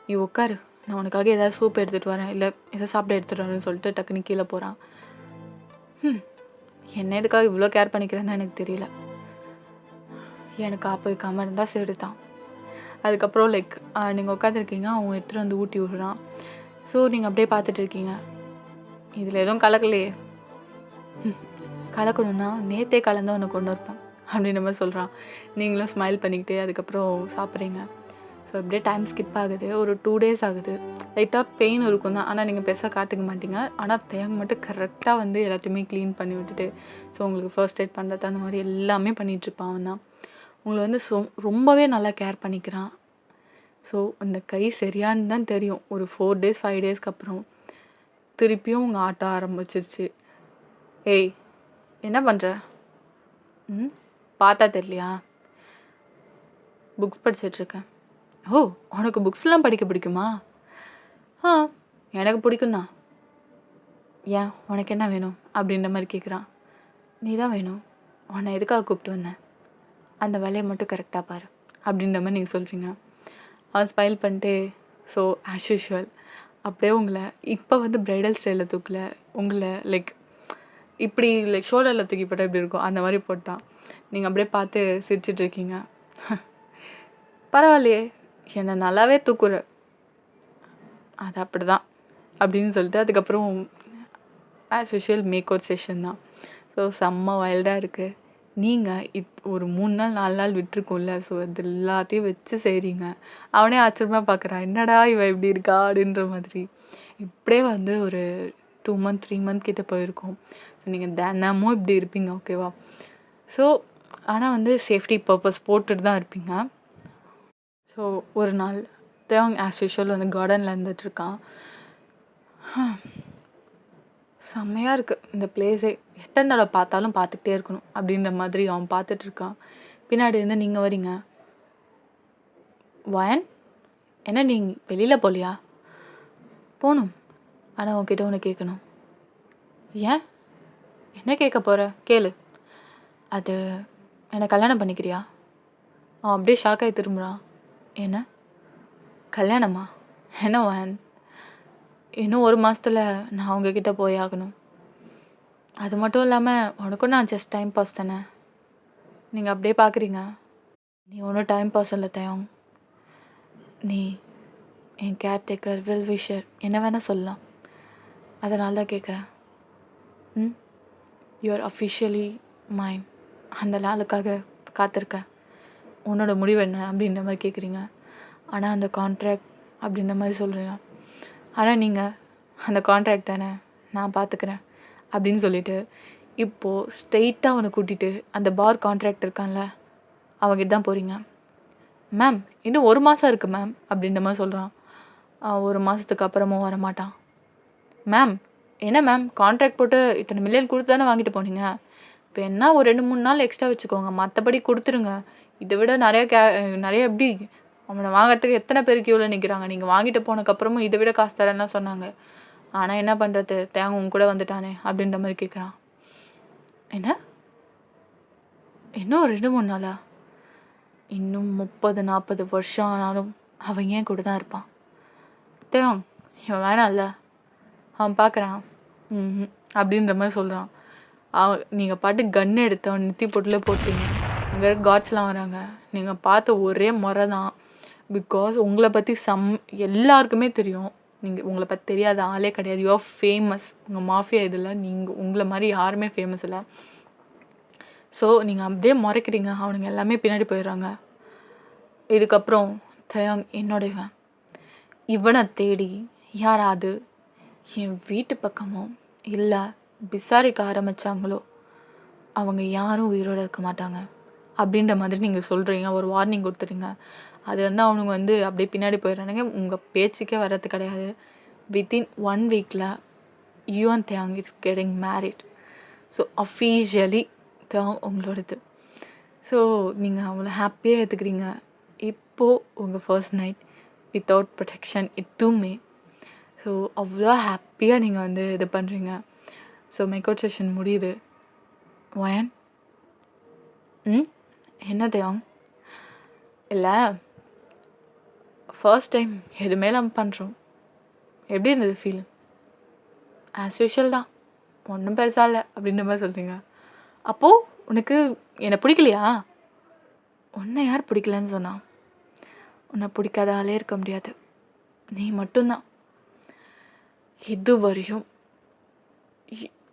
நீ உட்காரு, நான் உனக்காக ஏதாவது சூப் எடுத்துகிட்டு வரேன், இல்லை எதாவது சாப்பிட எடுத்துகிட்டு வரேன்னு சொல்லிட்டு டக்குன்னு கீழே போகிறான். என்ன இதுக்காக இவ்வளோ கேர் பண்ணிக்கிறேன்னு எனக்கு தெரியல. எனக்கு ஆப்பு வைக்காமல் இருந்தால் சரி தான். அதுக்கப்புறம் லைக் நீங்கள் உட்காந்துருக்கீங்க. அவன் எடுத்துகிட்டு வந்து ஊட்டி விடுறான். ஸோ நீங்கள் அப்படியே பார்த்துட்ருக்கீங்க. இதில் எதுவும் கலக்கலையே. கலக்கணுன்னா நேற்றே கலந்து ஒன்று கொண்டு வைப்பேன் அப்படின்ற மாதிரி சொல்கிறான். நீங்களும் ஸ்மைல் பண்ணிக்கிட்டே அதுக்கப்புறம் சாப்பிட்றீங்க. ஸோ அப்படியே டைம் ஸ்கிப் ஆகுது. ஒரு 2 days ஆகுது. லைட்டாக பெயின் இருக்கும் தான், ஆனால் நீங்கள் பெருசாக காட்டுக்க மாட்டீங்க. ஆனால் தேங்க மட்டும் கரெக்டாக வந்து எல்லாத்தையுமே க்ளீன் பண்ணி விட்டுட்டு ஸோ உங்களுக்கு ஃபர்ஸ்ட் எய்ட் பண்ணுறது அந்த மாதிரி எல்லாமே பண்ணிகிட்ருப்பான். அவன் தான் உங்களை வந்து ரொம்பவே நல்லா கேர் பண்ணிக்கிறான். ஸோ அந்த கை சரியானு தான் தெரியும். ஒரு 4 days 5 daysக்கு அப்புறம் திருப்பியும் உங்கள் ஆட்ட ஆரம்பிச்சிருச்சு. ஏய் என்ன பண்ணுற? பார்த்தா தெரியலையா? புக்ஸ் படிச்சிட்ருக்கேன். ஓ உனக்கு புக்ஸ்லாம் படிக்க பிடிக்குமா? எனக்கு பிடிக்கும் தான். ஏன் உனக்கு என்ன வேணும் அப்படின்ற மாதிரி கேட்குறான். நீ தான் வேணும். உன்னை எதுக்காக கூப்பிட்டு வந்தேன்? அந்த வேலையை மட்டும் கரெக்டாக பாரு அப்படின்ற மாதிரி நீங்கள் சொல்கிறீங்க. அவன் ஸ்மைல் பண்ணிட்டு ஸோ ஆஸ் யூஷுவல் அப்படியே உங்களை இப்போ வந்து ப்ரைடல் ஸ்டைலில் தூக்கல, உங்களை லைக் இப்படி லைக் ஷோல்டரில் தூக்கி போட்டால் இப்படி இருக்கும் அந்த மாதிரி போட்டான். நீங்கள் அப்படியே பார்த்து சிரிச்சிட்ருக்கீங்க. பரவாயில்லையே என்னை நல்லாவே தூக்குற, அது அப்படி தான் அப்படின்னு சொல்லிட்டு அதுக்கப்புறம் as usual make out session தான். ஸோ செம்ம வைல்டாக இருக்குது. நீங்கள் ஒரு 3 நாள் 4 நாள் விட்டுருக்கோம்ல, ஸோ அது எல்லாத்தையும் வச்சு செய்கிறீங்க. அவனே ஆச்சரியமாக பார்க்குறான், என்னடா இவன் இப்படி இருக்கா அப்படின்ற மாதிரி. இப்படியே வந்து ஒரு 2 month 3 month கிட்ட போயிருக்கோம். ஸோ நீங்கள் தினமும் இப்படி இருப்பீங்க, ஓகேவா? ஸோ ஆனால் வந்து சேஃப்டி பர்பஸ் போட்டுட்டு தான் இருப்பீங்க. ஸோ ஒரு நாள் தேவங் ஆஸ் யூஷுவல் வந்து கார்டனில் இருந்துகிட்ருக்கான். செம்மையாக இருக்குது இந்த பிளேஸே, எத்தனை தடவை பார்த்தாலும் பார்த்துக்கிட்டே இருக்கணும் அப்படின்ற மாதிரி அவன் பார்த்துட்ருக்கான். பின்னாடி இருந்து நீங்கள் வரீங்க. வயன் என்ன நீ வெளியில் போகலையா? போகணும், ஆனால் உன்கிட்ட ஒன்று கேட்கணும். ஏன் என்ன கேட்க போகிற? கேளு. அது என்னை கல்யாணம் பண்ணிக்கிறியா? அவன் அப்படியே ஷாக்காகி திரும்புகிறான். என்ன கல்யாணமா? என்ன வயன், இன்னும் 1 மாதத்தில் நான் உங்ககிட்ட போய் ஆகணும். அது மட்டும் இல்லாமல் உனக்கும் நான் ஜஸ்ட் டைம் பாஸ் தானே. நீங்கள் அப்படியே பார்க்குறீங்க. நீ ஒன்றும் டைம் பாஸ் இல்லை தேவம். நீ என் கேர்டேக்கர், வெல் விஷர், என்ன வேணால் சொல்லலாம். அதனால தான் கேட்குறேன். யூஆர் அஃபிஷியலி மைன். அந்த நாளுக்காக காத்திருக்கேன். உன்னோட முடிவு என்ன அப்படின்ற மாதிரி கேட்குறீங்க. ஆனால் அந்த கான்ட்ராக்ட் அப்படின்ற மாதிரி சொல்கிறீங்க. ஆனால் நீங்கள் அந்த கான்ட்ராக்ட் தானே, நான் பார்த்துக்கிறேன் அப்படின்னு சொல்லிவிட்டு இப்போது ஸ்ட்ரெயிட்டாக அவனை கூட்டிகிட்டு அந்த பார் கான்ட்ராக்ட் இருக்கான்ல அவங்ககிட்ட தான் போகிறீங்க. மேம் இன்னும் 1 மாதம் இருக்குது மேம் அப்படின்ற மாதிரி சொல்கிறான். 1 மாதத்துக்கு அப்புறமும் வரமாட்டான். மேம் என்ன மேம், கான்ட்ராக்ட் போட்டு இத்தனை மில்லியன் கொடுத்து தானே வாங்கிட்டு போனீங்க. இப்போ என்ன ஒரு 2-3 நாள் எக்ஸ்ட்ரா வச்சுக்கோங்க, மற்றபடி கொடுத்துருங்க. இதை விட நிறைய எப்படி அவனை வாங்குறதுக்கு எத்தனை பேர் கியூவில் நிற்கிறாங்க. நீங்கள் வாங்கிட்டு போனதுக்கப்புறமும் இதை விட காசு தரேன்னா சொன்னாங்க. ஆனால் என்ன பண்ணுறது, தேங்க உங்க கூட வந்துட்டானே அப்படின்ற மாதிரி கேட்குறான். என்ன இன்னும் 2-3 நாளா? இன்னும் 30-40 வருஷம் ஆனாலும் அவன் ஏன் கூட தான் இருப்பான். தேவன் இவன் வேணாம்ல. அவன் பார்க்குறான் அப்படின்ற மாதிரி சொல்கிறான். நீங்கள் பாட்டு கன் எடுத்து அவன் நெத்தி பொட்டில் போட்டீங்க. அங்கே காட்ஸ்லாம் வராங்க. நீங்கள் பார்த்த ஒரே முறை தான். பிகாஸ் உங்களை பற்றி எல்லாருக்குமே தெரியும். நீங்கள் உங்களை பற்றி தெரியாத ஆளே கிடையாது. You are famous. உங்கள் மாஃபியா இதில் நீங்கள் உங்களை மாதிரி யாருமே ஃபேமஸ் இல்லை. ஸோ நீங்கள் அப்படியே முறைக்கிறீங்க. அவனுங்க எல்லாமே பின்னாடி போயிடுறாங்க. இதுக்கப்புறம் தயாங் என்னோட இவனை தேடி யாராவது என் வீட்டு பக்கமோ இல்லை விசாரிக்க ஆரம்பித்தாங்களோ அவங்க யாரும் உயிரோடு இருக்க மாட்டாங்க அப்படின்ற மாதிரி நீங்கள் சொல்கிறீங்க. ஒரு வார்னிங் கொடுத்துறீங்க. அது அவனுங்க அப்படியே பின்னாடி போயிடுறானுங்க. உங்கள் பேச்சுக்கே வர்றது கிடையாது. வித்தின் 1 வீக்கில் யூ அண்ட் தேங் is getting married. So officially தேங் உங்களோடது. ஸோ நீங்கள் அவ்வளோ ஹாப்பியாக எடுத்துக்கிறீங்க. இப்போது உங்கள் ஃபர்ஸ்ட் நைட் வித்தவுட் ப்ரொடெக்ஷன் எதுவுமே. ஸோ அவ்வளோ ஹாப்பியாக நீங்கள் இது பண்ணுறீங்க. ஸோ மேக்கவுட் செஷன் முடியுது. வயன் என்ன தேவம் இல்லை ஃபர்ஸ்ட் டைம் எதுவுமே நம்ம பண்ணுறோம். எப்படி இருந்தது ஃபீல்? ஆஸ் யூஷுவல் தான், ஒன்றும் பெருசாக இல்லை அப்படின்ற மாதிரி சொல்கிறீங்க. அப்போது உனக்கு என்னை பிடிக்கலையா? உன்னை யார் பிடிக்கலன்னு சொன்னா? உன்னை பிடிக்காத ஆளே இருக்க முடியாது. நீ மட்டும்தான் இதுவரையும்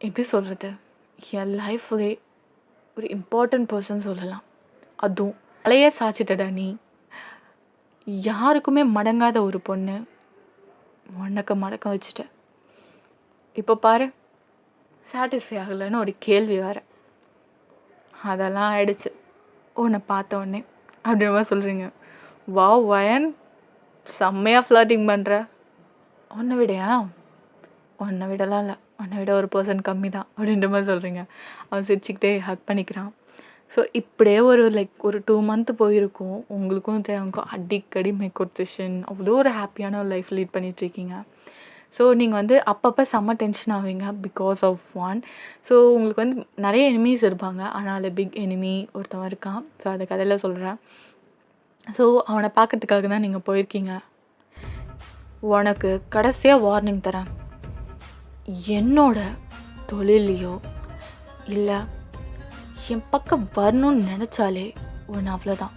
எப்படி சொல்கிறது, என் லைஃப்லே ஒரு இம்பார்ட்டண்ட் பர்சன் சொல்லலாம். அதுவும் தலையே சாச்சிட்டடா நீ. யாருக்குமே மடங்காத ஒரு பொண்ணு உனக்கு மடக்க வச்சுட்ட. இப்போ பாரு, சாட்டிஸ்ஃபை ஆகலைன்னு ஒரு கேள்வி வேறு. அதெல்லாம் ஆயிடுச்சு உன்னை பார்த்த உடனே அப்படின்ற மாதிரி சொல்கிறீங்க. வாவ் வயன், செம்மையாக ஃப்ளர்ட்டிங் பண்ணுற. உன்னை விடலாம் இல்லை, உன்னை விட ஒரு பர்சன் கம்மி தான் அப்படின்ற மாதிரி சொல்கிறீங்க. அவன் சிரிச்சுக்கிட்டே ஹக் பண்ணிக்கிறான். ஸோ இப்படியே ஒரு 2 மந்த் போயிருக்கும். உங்களுக்கும் தேவைக்கும் அடிக்கடி மேக்கவுட் செஷன், அவ்வளோ ஒரு ஹாப்பியான ஒரு லைஃப் லீட் பண்ணிகிட்ருக்கீங்க. ஸோ நீங்கள் அப்பப்போ செம்ம டென்ஷன் ஆவீங்க பிகாஸ் ஆஃப் ஒன். ஸோ உங்களுக்கு நிறைய எனிமீஸ் இருப்பாங்க. ஆனால் அதில் பிக் எனிமி ஒருத்தவன் இருக்கான். ஸோ அதை கதையில் சொல்கிறேன். ஸோ அவனை பார்க்கறதுக்காக தான் நீங்கள் போயிருக்கீங்க. உனக்கு கடைசியாக வார்னிங் தரேன். என்னோட தொழிலையோ இல்லை என் பக்கம் வரணும்னு நினச்சாலே ஒன்று அவ்வளோதான்.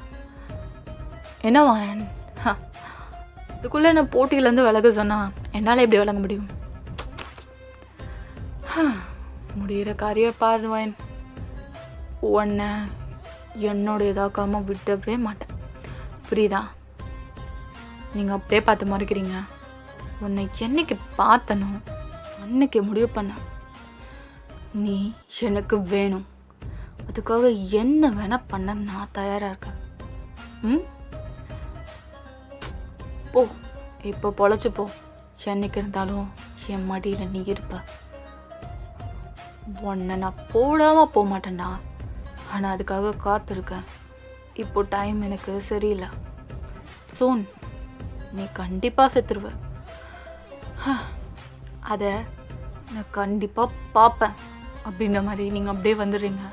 என்னவா இதுக்குள்ளே நான் போட்டியிலேருந்து விலக சொன்னால் என்னால் எப்படி விளங்க முடியும்? முடிகிற காரியம் பாருவேன். உன்னை என்னோட இதாக்காமல் விடவே மாட்டேன். புரியுதா? நீங்கள் அப்படியே பார்த்து மறைக்கிறீங்க. உன்னை என்னைக்கு பார்த்தனோ அன்னைக்கு முடிவு பண்ண நீ எனக்கு வேணும். அதுக்காக என்ன வேணால் பண்ண நான் தயாராக இருக்கேன். போ, இப்போ பொழைச்சி போ. என்னைக்கு இருந்தாலும் என் மடியில் நீ இருப்ப. உன்னை நான் போடாமல் போக மாட்டேன்டா. ஆனால் அதுக்காக காத்திருக்கேன். இப்போ டைம் எனக்கு சரியில்லை. சூன் நீ கண்டிப்பாக செத்துருவ. அதை நான் கண்டிப்பாக பார்ப்பேன் அப்படின்ற மாதிரி நீங்கள் அப்படியே வந்துடுறீங்க.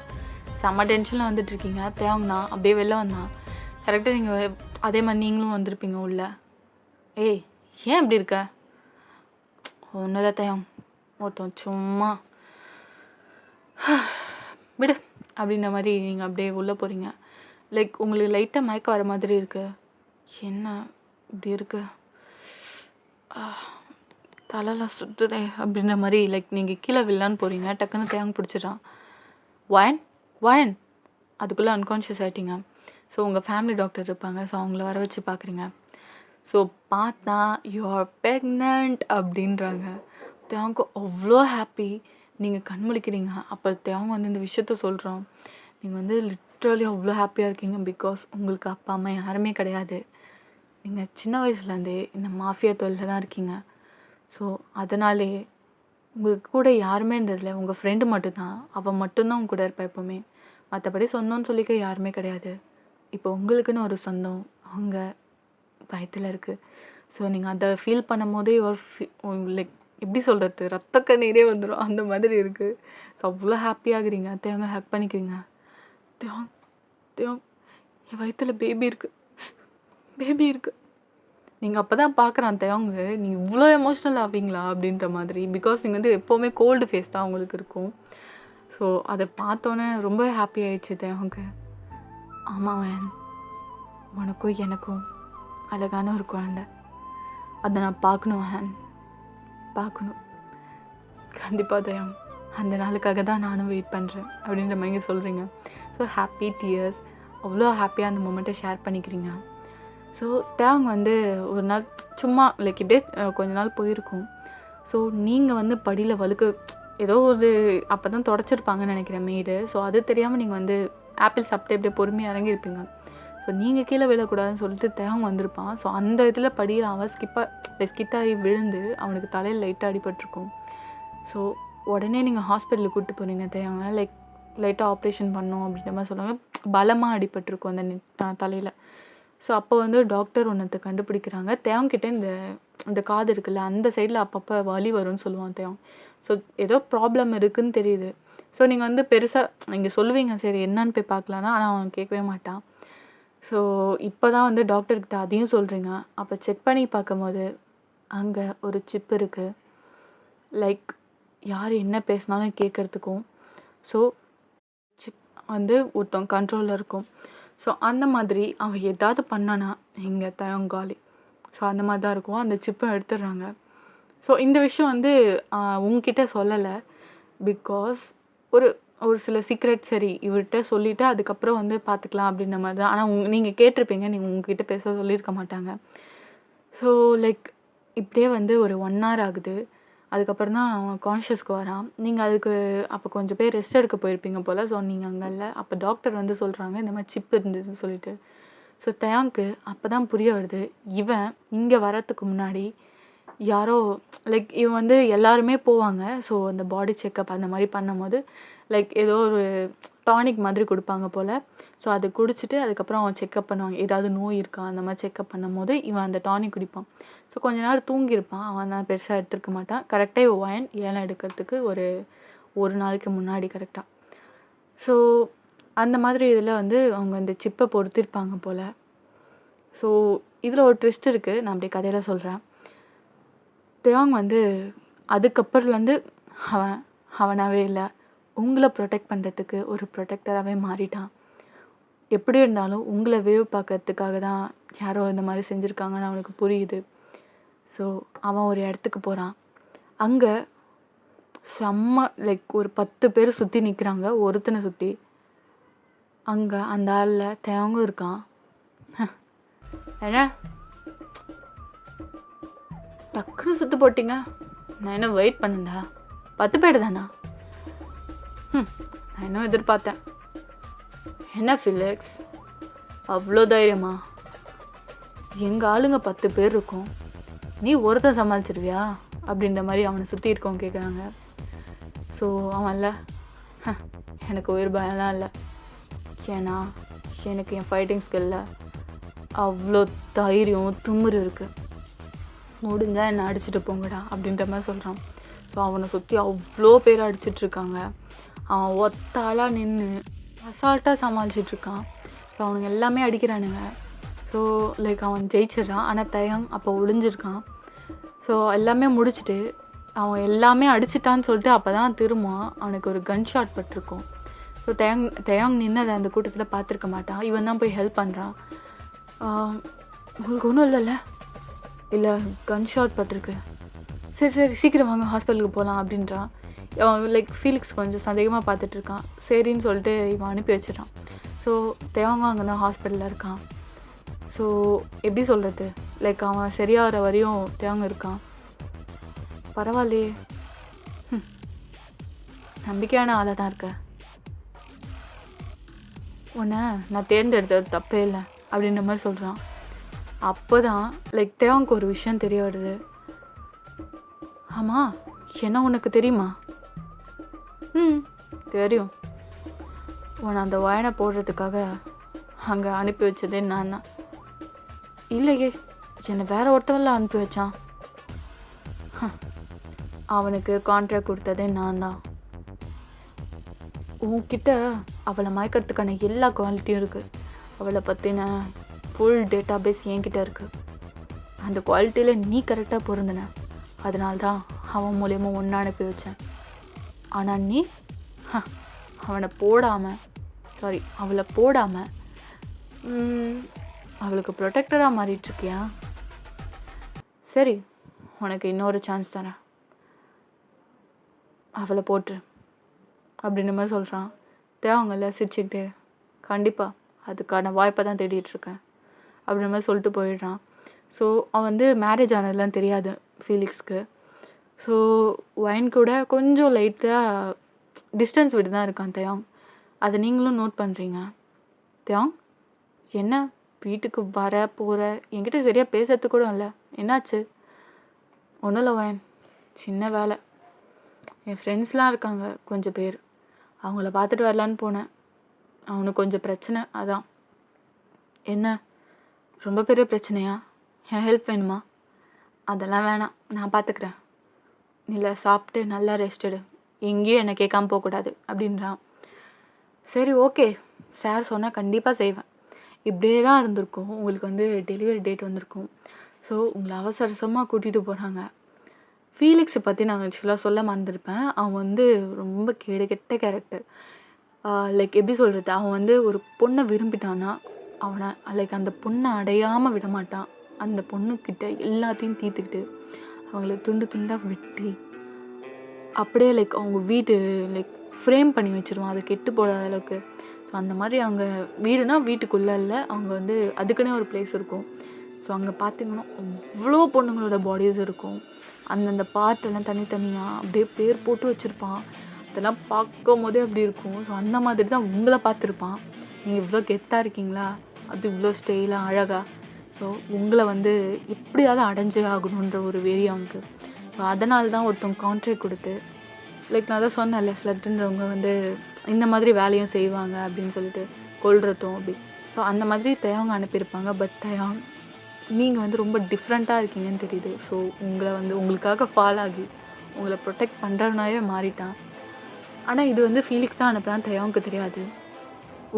செம்ம டென்ஷனில் வந்துட்டுருக்கீங்க. தேவங்கண்ணா அப்படியே வெளில வந்தான். கரெக்டாக நீங்கள் அதே மாதிரி நீங்களும் வந்திருப்பீங்க உள்ள. ஏய் ஏன் இப்படி இருக்க? ஒன்றும் இல்லை தேவம், ஒருத்தன் சும்மா விடு அப்படின்ற மாதிரி நீங்கள் அப்படியே உள்ளே போகிறீங்க. உங்களுக்கு லைட்டாக மயக்கம் வர மாதிரி இருக்கு. என்ன இப்படி இருக்கு? தலைலாம் சுற்றுதே அப்படின்ற மாதிரி நீங்கள் கீழே வில்லான்னு போகிறீங்க. டக்குன்னு தேங்க பிடிச்சிட்றான். வயன் அதுக்குள்ளே அன்கான்ஷியஸ் ஆகிட்டீங்க. ஸோ உங்கள் ஃபேமிலி டாக்டர் இருப்பாங்க. ஸோ அவங்கள வர வச்சு பார்க்குறீங்க. ஸோ பார்த்தா யூ ஆர் ப்ரெக்னன்ட் அப்படின்றாங்க. தேவங்க அவ்வளோ ஹாப்பி. நீங்கள் கண்முழிக்கிறீங்க. அப்போ தேவங்க இந்த விஷயத்த சொல்கிறோம். நீங்கள் லிட்ரலி அவ்வளோ ஹாப்பியாக இருக்கீங்க. பிகாஸ் உங்களுக்கு அப்பா அம்மா யாருமே கிடையாது. நீங்கள் சின்ன வயசுலேருந்தே இந்த மாஃபியா தொழிலில் தான் இருக்கீங்க. ஸோ அதனாலே உங்களுக்கு கூட யாருமே இருந்ததில்ல. உங்கள் ஃப்ரெண்டு மட்டும்தான். அவள் மட்டும்தான் உங்க கூட இருப்பா எப்போவுமே. மற்றபடி சொந்தம்னு சொல்லிக்க யாருமே கிடையாது. இப்போ உங்களுக்குன்னு ஒரு சொந்தம் அவங்க வயித்துல இருக்கு. ஸோ நீங்கள் அதை ஃபீல் பண்ணும்போதே லைக் எப்படி சொல்கிறது, ரத்த கண்ணீரே வந்துடும், அந்த மாதிரி இருக்குது. ஸோ அவ்வளோ ஹாப்பியாகிறீங்க. தேவங்க ஹக் பண்ணிக்கிறீங்க. தேவ் தேவ் என் வயித்துல பேபி இருக்குது, பேபி இருக்குது. நீங்கள் அப்போ தான் பார்க்குறான் தேவங்க, நீங்கள் இவ்வளோ எமோஷ்னல் ஆவீங்களா அப்படின்ற மாதிரி. பிகாஸ் நீங்கள் வந்து எப்போவுமே கோல்டு ஃபேஸ் தான் உங்களுக்கு இருக்கும். ஸோ அதை பார்த்தோன்னே ரொம்ப ஹாப்பி ஆயிடுச்சு தேவங்க. ஆமாம் வேன், உனக்கும் எனக்கும் அழகான ஒரு குழந்தை, அதை நான் பார்க்கணும் வேன், பார்க்கணும் கண்டிப்பாக தயம். அந்த நாளுக்காக தான் நானும் வெயிட் பண்ணுறேன் அப்படின்ற மாதிரி சொல்கிறீங்க. ஸோ ஹாப்பி டியர்ஸ், அவ்வளோ ஹாப்பியாக அந்த மொமெண்ட்டை ஷேர் பண்ணிக்கிறீங்க. ஸோ தேவங்க வந்து ஒரு நாள் சும்மா லைக் இப்படியே கொஞ்ச நாள் போயிருக்கும். ஸோ நீங்கள் வந்து படியில் வழுக்க ஏதோ ஒரு அப்போ தான் தொடச்சிருப்பாங்கன்னு நினைக்கிறேன் மெய்டு. ஸோ அது தெரியாமல் நீங்கள் வந்து ஆப்பிள் சாப்பிட்டு இப்படியே பொறுமையாக இறங்கியிருப்பீங்க. ஸோ நீங்கள் கீழே விழக்கூடாதுன்னு சொல்லிட்டு தேவங்க வந்திருப்பான். ஸோ அந்த இதில் படியில் அவன் ஸ்கிட்டாகி விழுந்து அவனுக்கு தலையில் லைட்டாக அடிபட்டிருக்கும். ஸோ உடனே நீங்கள் ஹாஸ்பிட்டலுக்கு கூப்பிட்டு போகிறீங்க தேவங்க. லைட்டாக ஆப்ரேஷன் பண்ணோம் அப்படின்ற மாதிரி சொல்லுவாங்க. பலமாக அடிபட்டிருக்கும் அந்த தலையில். ஸோ அப்போ வந்து டாக்டர் ஒன்றத்தை கண்டுபிடிக்கிறாங்க. தேவங்கிட்ட இந்த காது இருக்குல்ல, அந்த சைடில் அப்பப்போ வலி வரும்னு சொல்லுவான் தேவன். ஸோ ஏதோ ப்ராப்ளம் இருக்குதுன்னு தெரியுது. ஸோ நீங்கள் வந்து பெருசாக நீங்கள் சொல்லுவீங்க சரி என்னன்னு போய் பார்க்கலான்னா, ஆனால் அவன் கேட்கவே மாட்டான். ஸோ இப்போ தான் வந்து டாக்டர்கிட்ட அதையும் சொல்கிறீங்க. அப்போ செக் பண்ணி பார்க்கும்போது அங்கே ஒரு சிப் இருக்குது. லைக் யார் என்ன பேசினாலும் கேட்குறதுக்கும். ஸோ சிப் வந்து ஒருத்தவங்க கண்ட்ரோலில் இருக்கும். ஸோ அந்த மாதிரி அவன் ஏதாவது பண்ணானா இங்கே தயங்காலி. ஸோ அந்த மாதிரி தான் இருக்கும். அந்த சிப்பை எடுத்துடுறாங்க. ஸோ இந்த விஷயம் வந்து உங்ககிட்ட சொல்லலை. பிகாஸ் ஒரு சில சீக்ரெட் சரி இவர்கிட்ட சொல்லிவிட்டு அதுக்கப்புறம் வந்து பார்த்துக்கலாம் அப்படின்ற மாதிரி தான். ஆனால் நீங்கள் கேட்டிருப்பீங்க, நீங்கள் உங்ககிட்ட பேச சொல்லியிருக்க மாட்டாங்க. ஸோ லைக் இப்படியே வந்து ஒரு 1 hour ஆகுது. அதுக்கப்புறம் தான் அவன் கான்ஷியஸ்க்கு வரான். நீங்கள் அதுக்கு அப்போ கொஞ்சம் பேர் ரெஸ்ட் எடுக்க போயிருப்பீங்க போல். ஸோ நீங்கள் அங்கே இல்லை. அப்போ டாக்டர் வந்து சொல்கிறாங்க இந்த மாதிரி சிப் இருந்ததுன்னு சொல்லிட்டு. ஸோ தயாங்க்கு அப்போ தான் புரிய வருது, இவன் இங்கே வரத்துக்கு முன்னாடி யாரோ லைக் இவன் வந்து எல்லாருமே போவாங்க. ஸோ அந்த பாடி செக்கப் அந்த மாதிரி பண்ணும்போது லைக் ஏதோ ஒரு டானிக் மாதிரி கொடுப்பாங்க போல். ஸோ அதை குடிச்சிட்டு அதுக்கப்புறம் அவன் செக்கப் பண்ணுவாங்க, ஏதாவது நோய் இருக்கா அந்த மாதிரி செக்கப் பண்ணும்போது இவன் அந்த டானிக் குடிப்பான். ஸோ கொஞ்ச நேரம் தூங்கியிருப்பான். அவன் தான் பெருசாக எடுத்துருக்க மாட்டான். கரெக்டாக ஒயன் ஏலம் எடுக்கிறதுக்கு ஒரு நாளைக்கு முன்னாடி கரெக்டாக. ஸோ அந்த மாதிரி இதில் வந்து அவங்க இந்த சிப்பை பொறுத்திருப்பாங்க போல். ஸோ இதில் ஒரு ட்விஸ்ட் இருக்குது, நான் அப்படியே கதையில் சொல்கிறேன். தேவாங் வந்து அதுக்கப்புறம்லேருந்து அவனாகவே இல்லை, உங்களை ப்ரொடெக்ட் பண்ணுறதுக்கு ஒரு ப்ரொடெக்டராகவே மாறிட்டான். எப்படி இருந்தாலும் உங்களை வேவ் பார்க்கறதுக்காக தான் யாரோ இந்த மாதிரி செஞ்சுருக்காங்கன்னு அவனுக்கு புரியுது. ஸோ அவன் ஒரு இடத்துக்கு போகிறான். அங்கே செம்ம லைக் ஒரு 10 பேர் சுற்றி நிற்கிறாங்க, ஒருத்தனை சுற்றி. அங்கே அந்த ஆளில் தேவங்கும் இருக்கான். என்ன டக்குன்னு சுற்று போட்டிங்க, நான் என்ன வெயிட் பண்ணண்டா, 10 பேர் தானா? நான் இன்னும் எதிர்பார்த்தேன். என்ன ஃபிலிக்ஸ் அவ்வளோ தைரியமா? எங்கள் ஆளுங்க 10 பேர் இருக்கும், நீ ஒருத்தன் சமாளிச்சிருவியா அப்படின்ற மாதிரி அவனை சுற்றி இருக்கவங்க கேட்குறாங்க. ஸோ அவன் இல்லை, எனக்கு உயிர் பயம்லாம் இல்லை, ஏன்னா எனக்கு என் ஃபைட்டிங் ஸ்கில்ல அவ்வளோ தைரியம் துமுறு இருக்குது, முடிஞ்சால் என்னை அடிச்சுட்டு போங்கடா அப்படின்ற மாதிரி சொல்கிறான். ஸோ அவனை சுற்றி அவ்வளோ பேர் அடிச்சிட்ருக்காங்க. அவன் ஒத்தாளாக நின்று அசால்ட்டாக சமாளிச்சிட்ருக்கான். ஸோ அவனுங்க எல்லாமே அடிக்கிறானுங்க. ஸோ லைக் அவன் ஜெயிச்சிட்றான். ஆனால் தயங் அப்போ ஒளிஞ்சிருக்கான். ஸோ எல்லாமே முடிச்சுட்டு அவன் எல்லாமே அடிச்சிட்டான்னு சொல்லிட்டு அப்போ தான் திரும்புவான். அவனுக்கு ஒரு கன் ஷாட் பட்டிருக்கும். ஸோ தயங் நின்று அதை அந்த கூட்டத்தில் பார்த்துருக்க மாட்டான். இவன் தான் போய் ஹெல்ப் பண்ணுறான். உங்களுக்கு ஒன்றும் இல்லைல்ல? இல்லை, கன் ஷாட் பட்டிருக்கு. சரி சரி சீக்கிரம் வாங்க ஹாஸ்பிட்டலுக்கு போகலாம் அப்படின்றான். லைக் ஃபீலிக்ஸ் கொஞ்சம் சந்தேகமாக பார்த்துட்ருக்கான். சரின்னு சொல்லிட்டு இவன் அனுப்பி வச்சிடறான். ஸோ தேவங்க அங்கே தான் ஹாஸ்பிட்டலில் இருக்கான். ஸோ எப்படி சொல்கிறது, லைக் அவன் சரியாகிற வரையும் தேவங்க இருக்கான். பரவாயில்லையே, நம்பிக்கையான ஆளாக தான் இருக்க, உன்னை நான் தேர்ந்தெடுத்தது தப்பே இல்லை அப்படின்ற மாதிரி சொல்கிறான். அப்போ தான் லைக் தேவங்க ஒரு விஷயம் தெரிய வருது. ஆமாம், என்ன உனக்கு தெரியுமா? தெரியும், உன்னை அந்த வயனை போடுறதுக்காக அங்கே அனுப்பி வச்சதே நான் தான். இல்லையே, என்னை வேற ஒருத்தவங்கள அனுப்பி வச்சான். அவனுக்கு கான்ட்ராக்ட் கொடுத்ததே நான் தான். உன்கிட்ட அவளை மயக்கிறதுக்கான எல்லா குவாலிட்டியும் இருக்குது. அவளை பற்றின ஃபுல் டேட்டா பேஸ் என்கிட்ட இருக்குது. அந்த குவாலிட்டியில் நீ கரெக்டாக பொருந்தின. அதனால தான் அவன் மூலயமா ஒன்று அனுப்பி வச்சேன். ஆனால் நீ அவளை போடாமல் அவளுக்கு ப்ரொடெக்டராக மாறிட்டுருக்கியா? சரி, உனக்கு இன்னொரு சான்ஸ் தரேன். அவளை போட்டுரு அப்படின்ற மாதிரி சொல்கிறான். தேவங்கள்ல சிரிச்சுக்கிட்டே, கண்டிப்பாக அதுக்கான வாய்ப்பை தான் தேடிட்டுருக்கேன் அப்படின்ற மாதிரி சொல்லிட்டு போயிடுறான். ஸோ அவன் வந்து மேரேஜ் ஆனதுலாம் தெரியாது ஃபீலிக்ஸ்க்கு. ஸோ ஒயின் கூட கொஞ்சம் லைட்டாக டிஸ்டன்ஸ் விட்டு தான் இருக்கான் தேவாங். அதை நீங்களும் நோட் பண்ணுறீங்க. தேவாங், என்ன வீட்டுக்கு வர போகிற, என்கிட்ட சரியாக பேசுறது கூட இல்லை, என்னாச்சு? ஒன்றும் இல்லை ஒயின், சின்ன வேலை. என் ஃப்ரெண்ட்ஸ்லாம் இருக்காங்க கொஞ்சம் பேர், அவங்கள பார்த்துட்டு வரலான்னு போனேன். அவனுக்கு கொஞ்சம் பிரச்சனை, அதான். என்ன, ரொம்ப பெரிய பிரச்சனையா? என் ஹெல்ப் வேணுமா? அதெல்லாம் வேணாம், நான் பார்த்துக்கிறேன். இல்லை, சாப்பிட்டு நல்லா ரெஸ்ட் எடு, எங்கேயும் என்னை கேட்காம போகக்கூடாது அப்படின்றான். சரி, ஓகே சார் சொன்னால் கண்டிப்பாக செய்வேன். இப்படியே தான் இருந்திருக்கும். உங்களுக்கு வந்து டெலிவரி டேட் வந்திருக்கும். ஸோ உங்களை அவசரமாக கூட்டிகிட்டு போகிறாங்க. ஃபீலிக்ஸை பற்றி நான் ஆக்சுவலாக சொல்ல மறந்துருப்பேன். அவன் வந்து ரொம்ப கெட்ட கேரக்டர். லைக் எப்படி சொல்கிறது, அவன் வந்து ஒரு பொண்ணை விரும்பிட்டான்னா அவனை லைக் அந்த பொண்ணை அடையாமல் விட மாட்டான். அந்த பொண்ணுக்கிட்ட எல்லாத்தையும் தீர்த்துக்கிட்டு அவங்கள துண்டு துண்டாக வெட்டி அப்படியே லைக் அவங்க வீடு லைக் ஃப்ரேம் பண்ணி வச்சுருவான், அதை கெட்டு போடாத அளவுக்கு. ஸோ அந்த மாதிரி அவங்க வீடுனா வீட்டுக்குள்ளே இல்லை, அவங்க வந்து அதுக்குன்னே ஒரு பிளேஸ் இருக்கும். ஸோ அங்கே பார்த்திங்கன்னா அவ்வளோ பொண்ணுங்களோட பாடிஸ் இருக்கும். அந்தந்த பார்ட்டெல்லாம் தனித்தனியாக அப்படியே பேர் போட்டு வச்சுருப்பான். அதெல்லாம் பார்க்கும் போதே அப்படி இருக்கும். ஸோ அந்த மாதிரி தான் உங்களை பார்த்துருப்பான். நீங்கள் இவ்வளோ கெத்தாக இருக்கீங்களா, அது இவ்வளோ ஸ்டைலாக அழகாக. ஸோ உங்களை வந்து எப்படியாவது அடைஞ்சே ஆகணுன்ற ஒரு வெறி அவனுக்கு. ஸோ அதனால தான் ஒருத்தவங்க கான்ட்ராக்ட் கொடுத்து லைக் நான் தான் சொன்னேன்ல, ஸ்லட்டுன்றவங்க வந்து இந்த மாதிரி வேலையும் செய்வாங்க அப்படின்னு சொல்லிட்டு கொல்றதும் அப்படி. ஸோ அந்த மாதிரி தயாங்க அனுப்பியிருப்பாங்க. பட் தயாங், நீங்கள் வந்து ரொம்ப டிஃப்ரெண்ட்டாக இருக்கீங்கன்னு தெரியுது. ஸோ உங்களை வந்து உங்களுக்காக ஃபால் ஆகி உங்களை ப்ரொடெக்ட் பண்ணுறதுனாவே மாறிட்டான். ஆனால் இது வந்து ஃபீலிக்ஸ் தான் அனுப்புகிறான்னு தயாவுக்கு தெரியாது.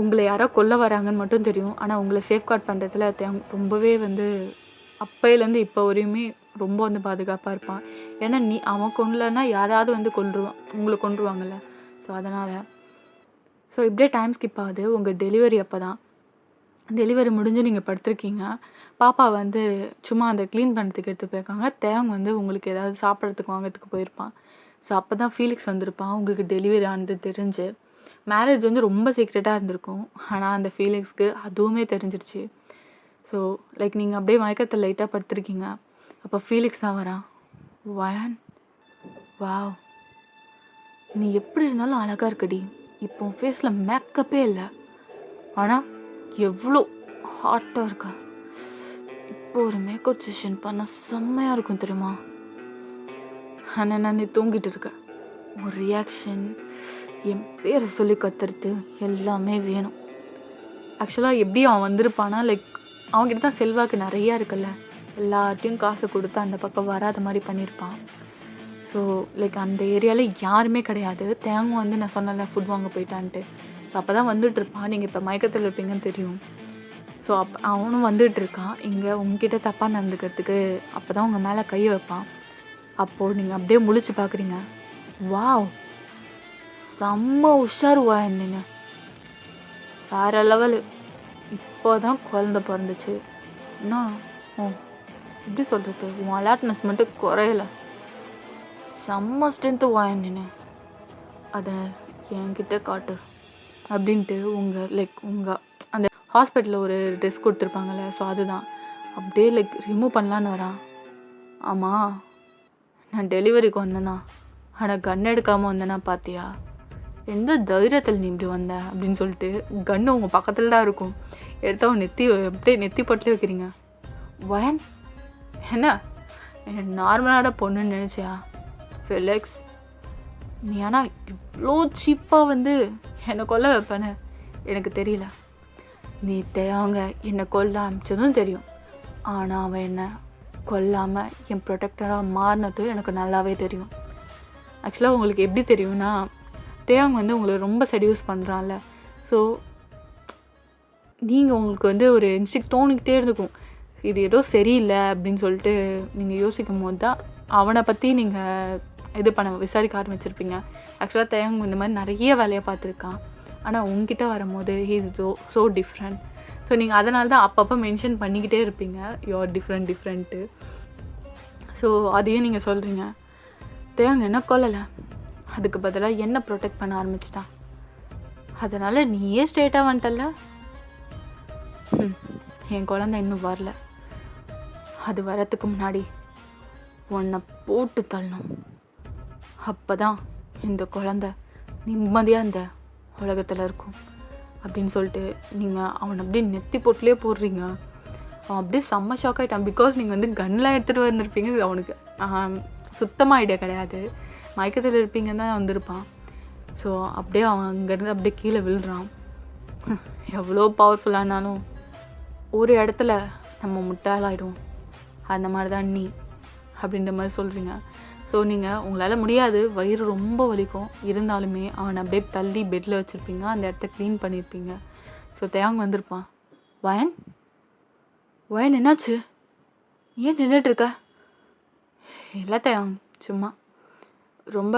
உங்களை யாரோ கொல்ல வராங்கன்னு மட்டும் தெரியும். ஆனால் உங்களை சேஃப்கார்ட் பண்ணுறதுல தயாங் ரொம்பவே வந்து அப்பையிலேருந்து இப்போ வரையுமே ரொம்ப வந்து பாதுகாப்பாக இருப்பான். ஏன்னா அவன் கொல்லலைன்னா யாராவது வந்து உங்களை கொன்றுவாங்கல்ல. ஸோ அதனால் ஸோ இப்படியே டைம் ஸ்கிப் ஆகுது. உங்கள் டெலிவரி அப்போ தான் டெலிவரி முடிஞ்சு நீங்கள் படுத்திருக்கீங்க. பாப்பா வந்து சும்மா அந்த க்ளீன் பண்ணுறதுக்கு எடுத்து போயிருக்காங்க. தேவங்க வந்து உங்களுக்கு ஏதாவது சாப்பிட்றதுக்கு வாங்கிறதுக்கு போயிருப்பான். ஸோ அப்போ தான் ஃபீலிக்ஸ் வந்திருப்பான். உங்களுக்கு டெலிவரி ஆனது தெரிஞ்சு. மேரேஜ் வந்து ரொம்ப சீக்ரெட்டாக இருந்திருக்கும். ஆனால் அந்த ஃபீலிக்ஸ்க்கு அதுவுமே தெரிஞ்சிருச்சு. ஸோ லைக் நீங்கள் அப்படியே மயக்கத்தில் லைட்டாக படுத்திருக்கீங்க. அப்போ ஃபீலிக்ஸ் தான் வரான். வயன், வாவ், நீ எப்படி இருந்தாலும் அழகாக இருக்கடி. இப்போ ஃபேஸில் மேக்கப்பே இல்லை, ஆனால் எவ்வளோ ஹாட்டாக இருக்கா. இப்போ ஒரு மேக்கப் செஷன் பண்ண செம்மையாக இருக்கும் தெரியுமா. ஆனால் நான் நீ தூங்கிட்டு இருக்க, ஒரு ரியாக்ஷன், என் பேரை சொல்லி கத்துறது எல்லாமே வேணும். ஆக்சுவலாக எப்படி அவன் வந்திருப்பானா, லைக் அவன்கிட்ட தான் செல்வாக்கு நிறையா இருக்குல்ல, எல்லார்ட்டையும் காசு கொடுத்து அந்த பக்கம் வராத மாதிரி பண்ணியிருப்பான். ஸோ லைக் அந்த ஏரியாவில் யாருமே கிடையாது. தேங்கும் வந்து நான் சொன்னல ஃபுட் வாங்க போயிட்டான்ட்டு. ஸோ அப்போ தான் வந்துட்டுருப்பான். நீங்கள் இப்போ மயக்கத்தில் இருப்பீங்கன்னு தெரியும். ஸோ அவனும் வந்துட்டுருக்கான் இங்கே உங்ககிட்ட தப்பாக நடந்துக்கிறதுக்கு. அப்போ தான் உங்கள் மேலே கையை வைப்பான். அப்போது நீங்கள் அப்படியே முழிச்சு பார்க்குறீங்க. வாவ், செம்ம உஷார் வாங்க, வேறு லெவலு. இப்போ தான் குழந்த பிறந்துச்சு. இன்னும் எப்படி சொல்கிறது, உன் அலர்ட்னஸ் மட்டும் குறையலை. செம்ம ஸ்ட்ரென்த்து வாங்கினேன், அதை என்கிட்ட காட்டு அப்படின்ட்டு உங்கள் அந்த ஹாஸ்பிட்டலில் ஒரு ட்ரெஸ் கொடுத்துருப்பாங்கள்ல, ஸோ அதுதான் அப்படியே லைக் ரிமூவ் பண்ணலான்னு வரான். ஆமாம், நான் டெலிவரிக்கு வந்தேனா, ஆனால் கன் எடுக்காமல் வந்தேனா பார்த்தியா, எந்த தைரியத்தில் நீ இப்படி வந்த அப்படின்னு சொல்லிட்டு கன்று உங்கள் பக்கத்தில் தான் இருக்கும். எடுத்தவன் அப்படியே நெத்தி போட்டுலே வைக்கிறீங்க. வயன், என்ன நார்மலான பொண்ணுன்னு நினச்சியா ஃபெலிக்ஸ்? நீ ஆனால் இவ்வளோ சீப்பாக வந்து என்னை கொல்ல வைப்பேன்னு எனக்கு தெரியல. நீ தேவங்க என்னை கொல்ல அனுப்பிச்சதும் தெரியும். ஆனால் அவன் என்ன கொல்லாமல் என் ப்ரொடெக்டராக மாறினது எனக்கு நல்லாவே தெரியும். ஆக்சுவலாக உங்களுக்கு எப்படி தெரியும்னா, டேயாங் வந்து உங்களை ரொம்ப செடியூஸ் பண்ணுறான்ல. ஸோ நீங்கள் உங்களுக்கு வந்து ஒரு இன்ஸ்டிக் தோணிக்கிட்டே இருந்துக்கும், இது ஏதோ சரியில்லை அப்படின்னு சொல்லிட்டு நீங்கள் யோசிக்கும் போது தான் அவனை பற்றி நீங்கள் இது பண்ண விசாரிக்க ஆரம்பிச்சிருப்பீங்க. ஆக்சுவலாக டேயாங் இந்த மாதிரி நிறைய வேலையை பார்த்துருக்கான். ஆனால் உங்ககிட்ட வரும்போது he is so different. So நீங்கள் அதனால தான் அப்பப்போ மென்ஷன் பண்ணிக்கிட்டே இருப்பீங்க, யூ ஆர் டிஃப்ரெண்ட்டு. ஸோ அதையும் நீங்கள் சொல்கிறீங்க. டேயாங் என்ன கொல்லலை, அதுக்கு பதிலாக என்ன ப்ரொடெக்ட் பண்ண ஆரம்பிச்சிட்டான். அதனால் நீயே ஸ்ட்ரெயிட்டாக வந்துட்டல. என் குழந்தை இன்னும் வரல. அது வரத்துக்கு முன்னாடி உன்னை போட்டு தள்ளணும். அப்போ தான் இந்த குழந்தை நிம்மதியாக இந்த உலகத்தில் இருக்கும் அப்படின்னு சொல்லிட்டு நீங்கள் அவனை அப்படியே நெத்தி போட்டுலேயே போடுறீங்க. அவன் அப்படியே செம்ம ஷாக் ஆகிட்டான். பிகாஸ் நீங்கள் வந்து கன்லாம் எடுத்துகிட்டு வந்திருப்பீங்க. அவனுக்கு சுத்தமாக ஐடியா கிடையாது, மயக்கத்தில் இருப்பீங்கன்னு தான் வந்திருப்பான். ஸோ அப்படியே அவன் அங்கேருந்து அப்படியே கீழே விழுறான். எவ்வளோ பவர்ஃபுல்லானாலும் ஒரு இடத்துல நம்ம முட்டாளாயிடுவோம். அந்த மாதிரி தான் நீ அப்படின்ற மாதிரி சொல்கிறீங்க. ஸோ நீங்கள் உங்களால் முடியாது, வயிறு ரொம்ப வலிக்கும், இருந்தாலுமே அவனை அப்படியே தள்ளி பெட்டில் வச்சுருப்பீங்க, அந்த இடத்த க்ளீன் பண்ணியிருப்பீங்க. ஸோ டேயாங் வந்திருப்பான். வயன் என்னாச்சு, ஏன் நின்றுட்டுருக்க? இல்லை டேயாங், சும்மா ரொம்ப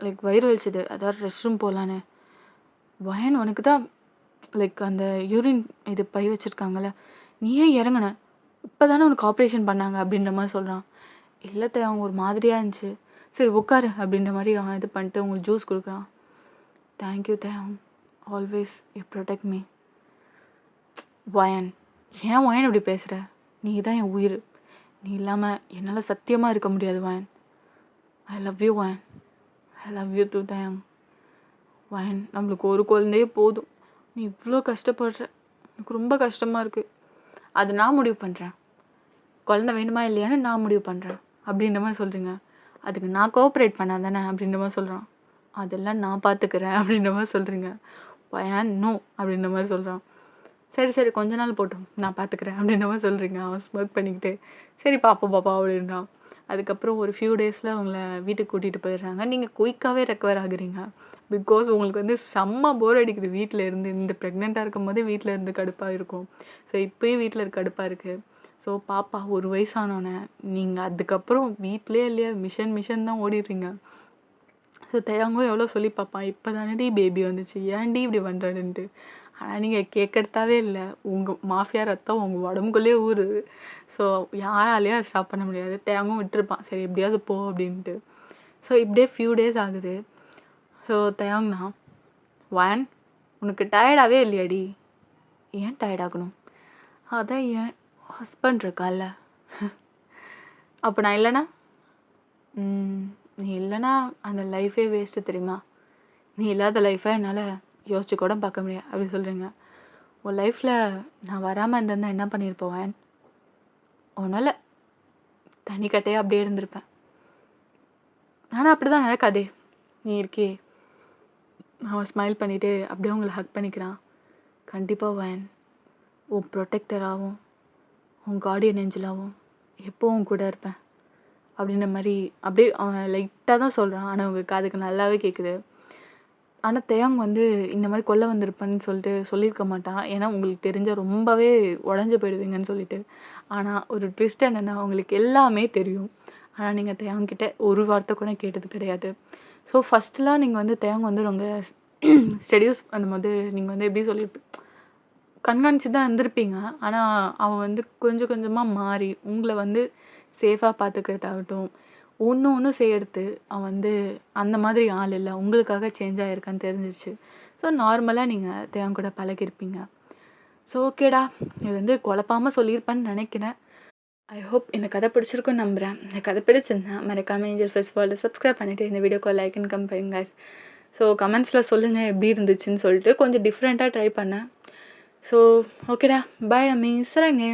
லைக் வயிறு வலிச்சுது, அதாவது ரெஸ்ட் ரூம் போகலான்னு. வயன் உனக்கு தான் லைக் அந்த யூரின் இது பை வச்சுருக்காங்கல்ல, நீ ஏன் இறங்கின? இப்போ தானே உனக்கு ஆப்ரேஷன் பண்ணாங்க அப்படின்ற மாதிரி சொல்கிறான். இல்லை அவங்க ஒரு மாதிரியாக இருந்துச்சு, சரி உட்காரு அப்படின்ற மாதிரி அவன் இது பண்ணிட்டு உங்களுக்கு ஜூஸ் கொடுக்குறான். Thank you Dev, always you protect me. வயன், ஏன் வயன் இப்படி பேசுகிற? நீ தான் என் உயிர், நீ இல்லாமல் என்னால் சத்தியமாக இருக்க முடியாது வயன். ஐ லவ் யூ வயன், I love you too Dev. வயன், நம்மளுக்கு ஒரு குழந்தையே போதும், நீ இவ்வளோ கஷ்டப்படுற, எனக்கு ரொம்ப கஷ்டமாக இருக்குது. அது நான் முடிவு பண்ணுறேன், குழந்தை வேணுமா இல்லையான்னு நான் முடிவு பண்ணுறேன் அப்படின்ற மாதிரி சொல்கிறீங்க. அதுக்கு நான் கோஆப்ரேட் பண்ணால் தானே அப்படின்ற மாதிரி சொல்கிறான். அதெல்லாம் நான் பார்த்துக்கிறேன் அப்படின்ற மாதிரி சொல்கிறீங்க. வயன் நோ அப்படின்ற மாதிரி சொல்கிறான். சரி சரி கொஞ்ச நாள் போட்டோம், நான் பார்த்துக்கிறேன் அப்படின்ற மாதிரி சொல்கிறீங்க. அவன் ஸ்மோக் பண்ணிக்கிட்டு சரி பாப்பா அப்படின்றான். அதுக்கப்புறம் ஒரு ஃபியூ டேஸில் அவங்கள வீட்டுக்கு கூட்டிகிட்டு போயிடுறாங்க. நீங்கள் குயிக்காகவே ரெக்கவர் ஆகுறீங்க. பிகாஸ் உங்களுக்கு வந்து செம்ம போர் அடிக்குது வீட்டில் இருந்து. இந்த ப்ரெக்னெண்ட்டாக இருக்கும் போதே வீட்டில் இருந்து கடுப்பாக இருக்கும். ஸோ இப்போயும் வீட்டில் இருக்க கடுப்பாக இருக்குது. ஸோ பாப்பா ஒரு வயசானோன்னே நீங்கள் அதுக்கப்புறம் வீட்டிலே இல்லையா மிஷன் தான் ஓடிடுறீங்க. ஸோ தேவங்கும் எவ்வளோ சொல்லி பார்ப்பான், இப்போ தானடி பேபி வந்துச்சு, ஏன்டி இப்படி பண்ணுறதுன்ட்டு. ஆனால் நீங்கள் கேட்கறதாவே இல்லை, உங்கள் மாஃபியா ரத்தம் உங்கள் உடம்புக்குள்ளேயே ஊறுது. ஸோ யாராலேயும் அதை ஸ்டாப் பண்ண முடியாது. தேவங்கும் விட்டுருப்பான், சரி எப்படியாவது போ அப்படின்ட்டு. ஸோ இப்படியே ஃபியூ டேஸ் ஆகுது. ஸோ தேவங்னா, வயன் உனக்கு டயர்டாகவே இல்லையாடி? ஏன் டயர்டாகணும்? அதான் ஏன் ஹஸ்பண்ட் இருக்கான்ல, அப்போ நான் இல்லைனா? நீ இல்லைனா அந்த லைஃபே வேஸ்ட்டு தெரியுமா? நீ இல்லாத லைஃபை என்னால் யோசிச்சு கூட பார்க்க முடியாது அப்படி சொல்கிறீங்க. உன் லைஃப்பில் நான் வராமல் இருந்திருந்தா என்ன பண்ணியிருப்பேன்? உன்னால் தனி கட்டையாக அப்படியே இருந்திருப்பேன். ஆனால் அப்படி தான் நடக்காதே, நீ இருக்கே. அவன் ஸ்மைல் பண்ணிவிட்டு அப்படியே உங்களை ஹக் பண்ணிக்கிறான். கண்டிப்பாக வயன், உன் ப்ரொடெக்டராகவும் உன் கார்டியன் ஏஞ்சலாகவும் எப்போவும் கூட இருப்பேன் அப்படின்ற மாதிரி அப்படியே அவன் லைட்டாக தான் சொல்கிறான். ஆனால் அவங்க காதுக்கு நல்லாவே கேட்குது. ஆனால் தேயாங் வந்து இந்த மாதிரி கொல்ல வந்திருப்பேன்னு சொல்லிட்டு சொல்லியிருக்க மாட்டான், ஏன்னா உங்களுக்கு தெரிஞ்சால் ரொம்பவே உடஞ்சி போயிடுவீங்கன்னு சொல்லிட்டு. ஆனால் ஒரு ட்விஸ்ட் என்னென்னா, அவங்களுக்கு எல்லாமே தெரியும், ஆனால் நீங்கள் தேயாங்கிட்ட ஒரு வார்த்தை கூட கேட்டது கிடையாது. ஸோ ஃபஸ்ட்டுலாம் நீங்கள் வந்து தேயாங் வந்து ரொம்ப ஸ்டடியூஸ் பண்ணும்போது நீங்கள் வந்து எப்படி சொல்லியிருப்பீங்க, கண்காணிச்சு தான் இருந்திருப்பீங்க. ஆனால் அவன் வந்து கொஞ்சம் கொஞ்சமாக மாறி உங்களை வந்து சேஃபாக பார்த்துக்கிறதாகட்டும், ஒன்று செய்யறது அவன் வந்து அந்த மாதிரி ஆள் இல்லை, உங்களுக்காக சேஞ்ச் ஆகிருக்கான்னு தெரிஞ்சிருச்சு. ஸோ நார்மலாக நீங்கள் தேவன் கூட பழகிருப்பீங்க. ஸோ ஓகேடா, இது வந்து குழப்பாமல் சொல்லியிருப்பேன்னு நினைக்கிறேன். ஐ ஹோப் இந்த கதை பிடிச்சிருக்குன்னு நம்புகிறேன். இந்த கதை பிடிச்சிருந்தேன் மறக்காமல் ஏஞ்சல் ஃபெஸ்டிவலை சப்ஸ்கிரைப் பண்ணிவிட்டு இந்த வீடியோக்கு லைக் அண்ட் கம் பண்ணுங்க. ஸோ கமெண்ட்ஸில் சொல்லுங்கள் எப்படி இருந்துச்சுன்னு சொல்லிட்டு. கொஞ்சம் டிஃப்ரெண்ட்டாக ட்ரை பண்ணேன். ஸோ ஓகேடா, பாய் அம்மி, சரங்க.